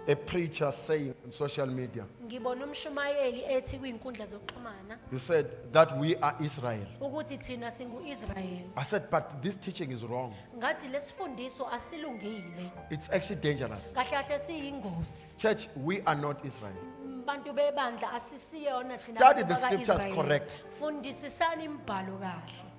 a preacher saying on social media, Ngibona umshumayeli ethi kwinkundla zokuxhumana he said that we are Israel. ukuthi thina singu-Israel. I said, but this teaching is wrong. Ngathi lesifundiso asilungile. It's actually dangerous. Kahle kahle siyingozi. Church, we are not Israel. Bantu bebandla asisiyona thina Study bantu the scriptures baka-Israyeli. correct. Fundisisani imibhalo kahle.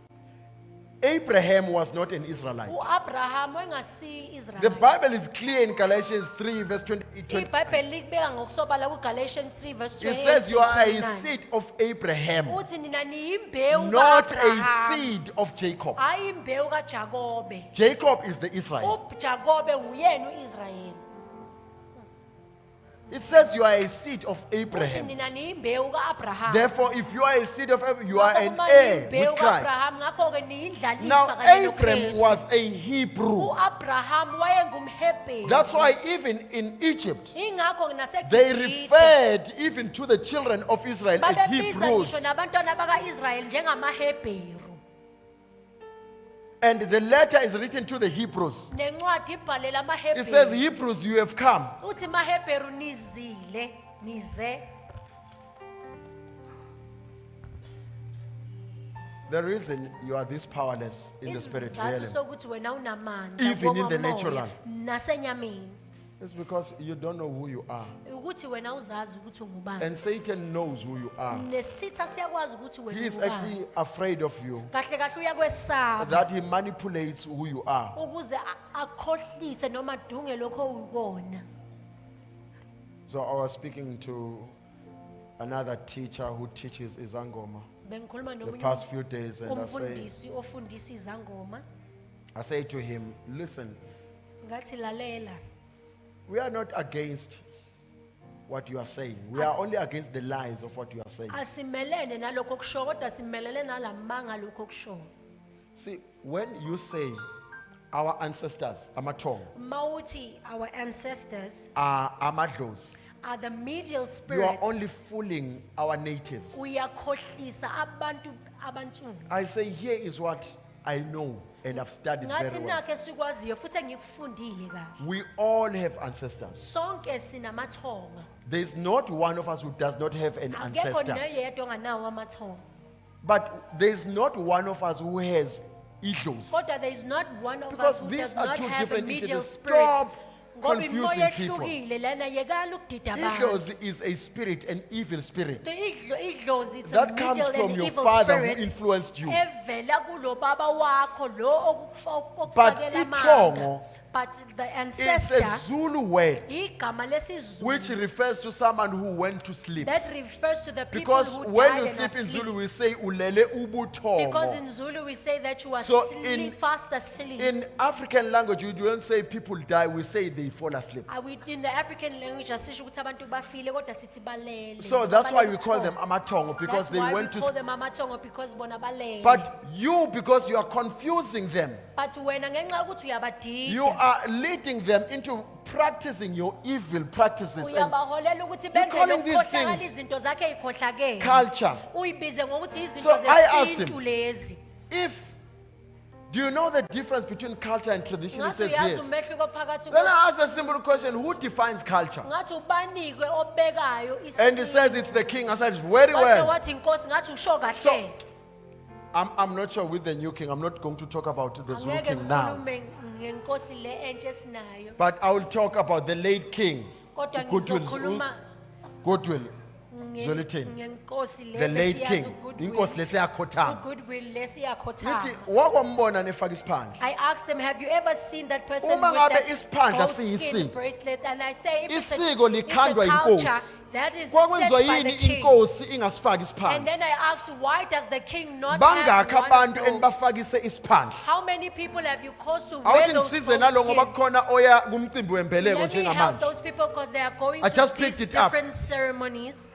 Abraham was not an Israelite. uAbraham wayengasi The Israelite. Bible is clear in Galatians 3 verse 20. iBhayibheli likubeka ngokusobala kuGalatians 3 verse It 28 says you are a 29. seed of Abraham, Uthi nina niyimbewu not a kaAbraham, seed of Jacob. hayi imbewu kaJakobe. Jacob is the Israel. uJakobe uyena uIsrayeli. It says you are a seed of Uthi Abraham. nina niyimbewu kaAbraham. Therefore, if you are a seed of Abraham, you are Ngakho an uma heir niyimbewu with Christ. kaAbraham, ngakho-ke niyindlalifa Now, kanye Abraham noKristu. was a Hebrew. uAbraham wayengumHebheru. That's why even in Egypt, Ingakho they naseGibhithe referred even to the children of Israel as babebiza Hebrews. ngisho nabantwana baka-Israyeli njengamaHebheru. And the letter is written to the Hebrews. Nencwadi ibhalela It says, amaHebheru. Hebrews, you have come. Uthi maHebheru nizile, nize. The reason you are this powerless in the spirit Isizathu realm sokuthi wena unamandla Even in the ngokomoya natural. nasenyameni is because you don't know who you are. ukuthi wena uzazi ukuthi ungubani. And Satan knows who you are. Nesitha siyakwazi ukuthi He wena is ungubani. actually afraid of you, Kahle kahle uyakwesaba that he manipulates who you are. ukuze akhohlise noma adunge lokho ukona. So I was speaking to another teacher who teaches Izangoma Bengikhuluma the nomunye past few days, and umfundisi ofundisa izangoma. I say to him, listen, Ngathi lalela. we are not against what you are saying. We are only against the lies of what you are saying. Asimelene nalokho okusho kodwa simelele nalamanga lokho okusho. See, when you say our ancestors, Amatong, Mawuthi our ancestors are Amadlos, are the medial you spirits. are only fooling our natives. Uyakhohlisa abantu abansundu. I say, here is what I know and have studied Ngathi very well. nakho sikwaziyo futhi engikufundile kahle. We all have ancestors. Sonke sinamathonga. There is not one of us who does not have an Akekho ancestor. noyedwa onganawo amathonga. But there is not one of us who has idlos. Kodwa there is not one of Because us who these does are not two have a different medial entities. spirit. Stop Ngoba confusing imoya people. ehlukile lana yekala ukudida abantu. Idlos is a spirit, an evil spirit. The idlozi, it's a That comes medial from and your evil father who spirit influenced you. evela kulo baba wakho lo But okufakela itongo amanga. But the It's ancestor a Zulu word igama lesizulu which refers to someone who went to sleep. that refers to the people Because who when died you and are sleep in asleep. Zulu, we say ulele Because ubuthongo. in Zulu we say that you are So fast asleep. In African language, we don't say people die, we say they fall asleep. In the African language asisho ukuthi abantu bafile kodwa sithi balele. So that's why we Balele call them uthongo. amatongo, because That's they why went we to call sleep. them amathongo because bona balele. But you, because you are confusing them, But wena ngenxa yokuthi uyabadida. you are leading them into practicing your evil practices and Uyabaholela ukuthi You're benze calling these lokukhohlakala things izinto zakhe ey'khohlakele. culture. Uyibize ngokuthi So izinto I asked zesintu him, lezi. Do you know the difference between culture and tradition? He Ngathi says uyazi yes. umehluko phakathi Then I asked a simple question, who defines culture? ngathi ubanikwe obekayo And he says it's the king. I said, very Wase well. wathi inkosi ngathi usho So, kahle. I'm not sure with the new king. I'm not going to talk about the Zulu Angeke king now. ngikhulume ngenkosi le entsha esinayo. But I will talk about the late king, Kodwa Goodwill ngizokhuluma Zwelithini. ngenkosi le The late besiyazi king. uGoodwill. Inkosi lesiyakhothama. uGoodwill Nithi lesiyakhothama. wakwambona nefaka isiphandla. I asked them, have you ever seen that person Uma with ngabe that isiphandla goat skin siyisiko, bracelet? And I say, if it's a, isiko it's a likhandwa culture, inkosi. that is set Kwakwenziwa by the yini king. inkosi ingasifaki And isiphandla? then I asked, why does the king not Bangakhi have one abantu of those? enibafakise isiphandla? How many people have you caused to wear Awuthi those ngisize nalo ngoba goat skin? kukhona oya kumcimbi wembeleko Let me help njengamanje. those people because they are going I to just these picked it up. different ceremonies.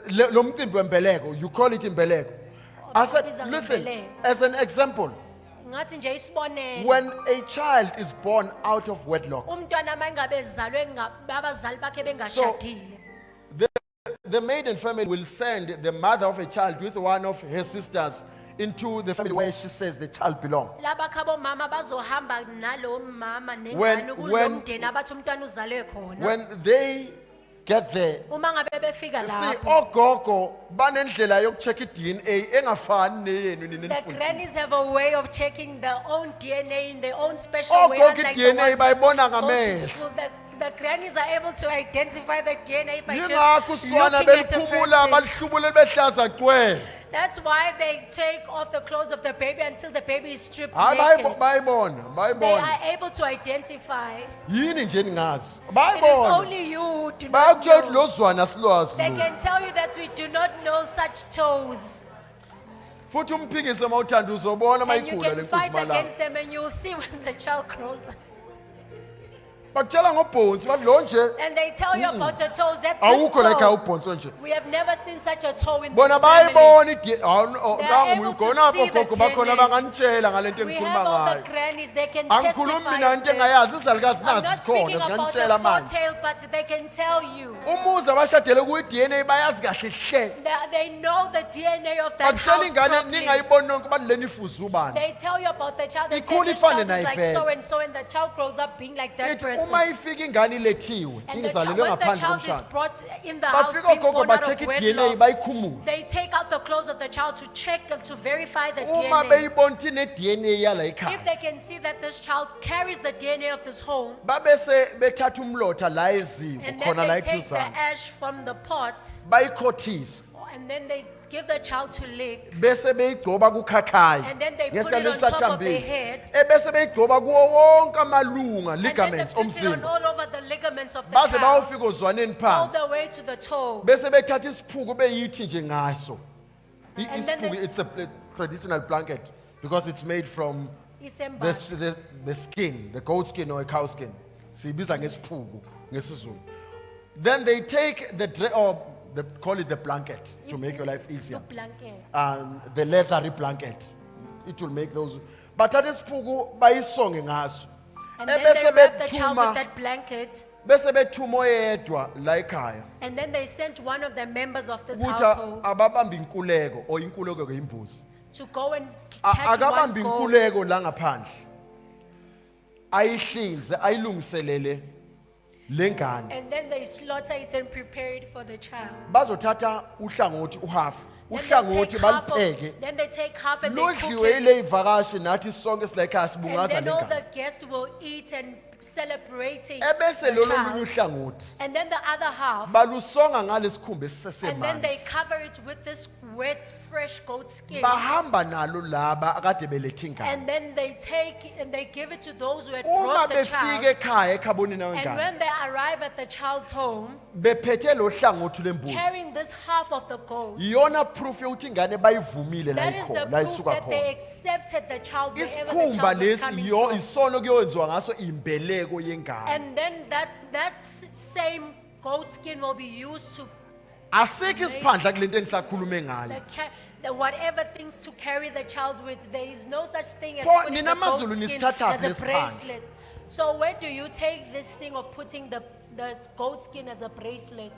Lo mcimbi wembeleko, you call it imbeleko. I said, Babiza listen, ngembeleko. as an example, Ngathi nje isibonelo. when a child is born out of wedlock, Umntwana mangabe ezalwe abazali bakhe bengashadile. the maiden family will send the mother of a child with one of her sisters into the family where she says the child belongs. Laba khabo mama bazohamba nalo mama When- nengane when- kulomndeni abathi umntwana uzalwe khona. When they get there, Uma ngabe befika see, lapho. ogogo banendlela yokucheck i-DNA engafani neyenu nina The enifundile. grannies have a way of checking their own DNA in their own special way. Ogogo Unlike the i-DNA ones bayibona who go to ngamehlo. school. The grannies are able to identify the DNA by Yingakho just uswana looking at a beliphumula person. balihlubule behlaza cwele. That's why they take off the clothes of the baby until the baby is stripped Hayi naked. bayibona, They bayibona. are able to identify. Yini nje ningazi. It is Bayibona. only you who do not Bayakutshela know. lo zwana silwazi They lo. can tell you that we do not know such toes. Futhi umphikise mawuthanda uzobona And you mayikhula can lenkosi fight malanga. against them and you'll see when the child grows. Bakutshela ngobhonsi bathi lo nje And they tell you about the toes. That this awukho la ekhaya toe, ubhonso nje. we have never seen such a toe in this Bona family. bayibona They are able to ngona see the gogo bakhona DNA. banganitshela ngalento We engikhuluma have all the ngayo. grannies. They can Angikhulumi testify. mina of into this. engayazi izalukazi I'm nazi not speaking zikhona about zinganitshela a manje. foretail, but they can tell you. Umuzi abashadele kuyi-DNA bayazi kahle hle. They know the DNA of that Bakutshela house ingane properly. ningayiboni nonke bathi leni ifuze ubani. They tell you about the child and say Ikhula this ifane child naye is like vele. so and so, and the child grows up being like that Ithi person. uma ifika ingane ilethiwe And the ingizalelwe when the ngaphandle child is komshado. brought in the house Bafika being ogogo born out ba-check of i-DNA wedlock, bayikhumule. they take out the clothes of the child to check to verify the Uma DNA. beyibona ukuthi ine-DNA yala ekhaya. If they can see that this child carries the DNA of this home, Babese bethatha umlotha la eziko and then khona la they take the eduzane. ash from the pot, Bayikhothise. and then they give the child to lick, Bese beyigcoba kukhakhayi. and then they put Ngesikhathi it on top of their lisathambiwe. head, Ebese beyigcoba kuwo wonke amalunga, and then they ligaments put it on omzimba. all over the ligaments of the Baze child, bayofika ozwaneni all phansi. the way to the toe. Bese bethatha isiphuku beyithi nje ngaso. And then Isiphuku, it's a traditional blanket because it's made from Isembatho. the skin, the goat skin or a cow skin. Siyibiza ngesiphuku ngesizulu. Then they take they call it the blanket to make your life easier. Blanket. The leathery blanket. It will make those. But that is pugu bayisonge ngaso. And then Ebese they wrap the child with bethuma that blanket. bese bethuma oyedwa la ekhaya. And then they sent one of the members of this Ukuthi household ababamba inkuleko or inkuleko ke imbuzi. to go and catch one Akabamba goat. inkuleko la ngaphandle. Ayihlinze, ayilungiselele lengane. And then they slaughter it and prepare it for the child. Bazothatha uhlangothi uhalf. Then they Uhlangothi take half of- balupheke. then they take half and they cook Lodliwe it. ile ivakashi nathi sonke silayikhaya And sibungaza then all lengane. the guests will eat and celebrating Ebese the lolu child. uhlangothi And then the other half, balusonga ngalesikhumba and then they esisesemanzi. cover it with this wet, fresh goat skin. Bahamba nalo laba akade belethe ingane. And then they take and they give it to those who had Uma brought the befika child. ekhaya ekhabonini And wengane when they arrive at the child's home, bephethe lo hlangothi lembuzi. carrying this half of the goat, Iyona proof yokuthi ingane bayivumile la that is the ikhona, la proof isuka that they khona. accepted the child wherever the Isikhumba child was lesi coming iyo from. isono kuyowenziwa ngaso imbeleko yengane. And then same goat skin will be used to Asikho isiphandla kulento engisakhulume ngayo. the whatever things to carry the child with. There is no such thing as Pho, putting nina the goat maZulu skin nisithathaphi as a lesi phandla? bracelet. So where do you take this thing of putting the goat skin as a bracelet?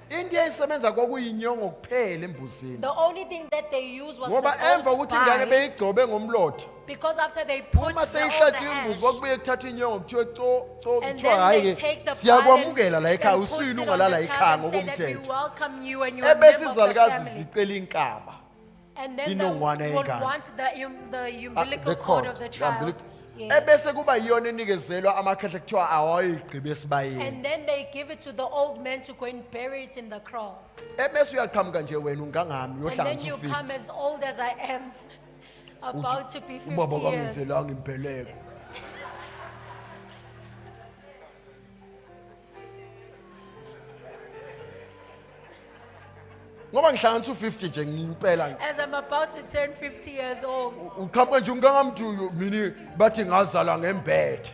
Into eyisebenza kwakuyinyongo kuphela embuzini. The only thing that they used was Ngoba the emva goat's ukuthi ingane bile, beyigcobe ngomlotha. because after they put Uma all the seyihlathiwe imbuzi ash, kwakubuye kuthathwa inyongo kuthiwe and kuthiwa then hayi they ke take the siyakwamukela la and ekhaya put it usuyilunga on la the la child ekhaya and say that we ngokomthetho. welcome you and you are a Ebese member of the izalukazi family. zicela inkaba. And then Inongwane they will yengane. want the umbilical The cord cord, of the the child. umbilical. Yes. Ebese kuba yiyona enikezelwa amakhehla kuthiwa awayigqibe esibayeni. And then they give it to the old man to go and bury it in the crown. Ebese uyaqhamuka nje wena ungangami And then uyohlanganisa you come u-50. as old as I am, about to be 50 Ubaba years. kangenzelanga impeleko. Ngoba ngihlanganisa u-50 nje ngimpela. As I'm about to turn 50 years old. Uqhamuka nje ungangamthuyo mina bathi ngazalwa ngembethe.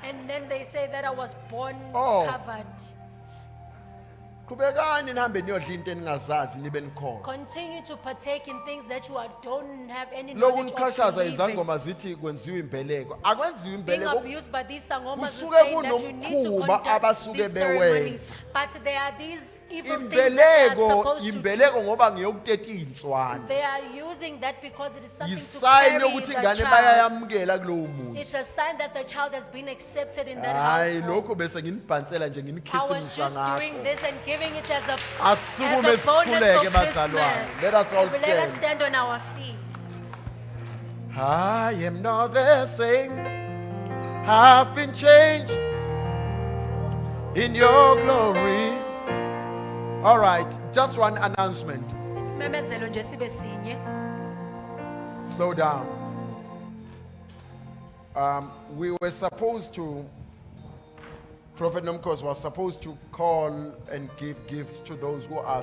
And then they say that I was born Oh. covered. Qhubekani nihambe niyodla into eningazazi nibe nikhona. Continue to partake in things that don't have any Lokhu knowledge of niqhashaza believing. izangoma zithi kwenziwe imbeleko. Akwenziwe Being imbeleko. abused by these sangomas who Kusuke say that you need to kunomkhuba conduct abasuke these ceremonies. bewenza. But there are these evil things that they are Imbeleko, supposed to do. imbeleko ngoba ngiyokuteta inswane. They are using that because it is something to Yisign carry yokuthi the ingane child. bayayamukela kulowo muzi. It's a sign that the child has been accepted in that Hayi household. lokho bese nginibhansela nje I was nginikhisimisa just doing ngakho. this and giving it as a Asukume bonus sikhuleke for bazalwane. Christmas. Let us all Let us stand. stand on our feet. I am not the same. I've been changed in your glory. All right. Just one announcement. Isimemezelo nje sibe sinye. Slow down. We were supposed to, Prophet Nomkos was supposed to call and give gifts to those who are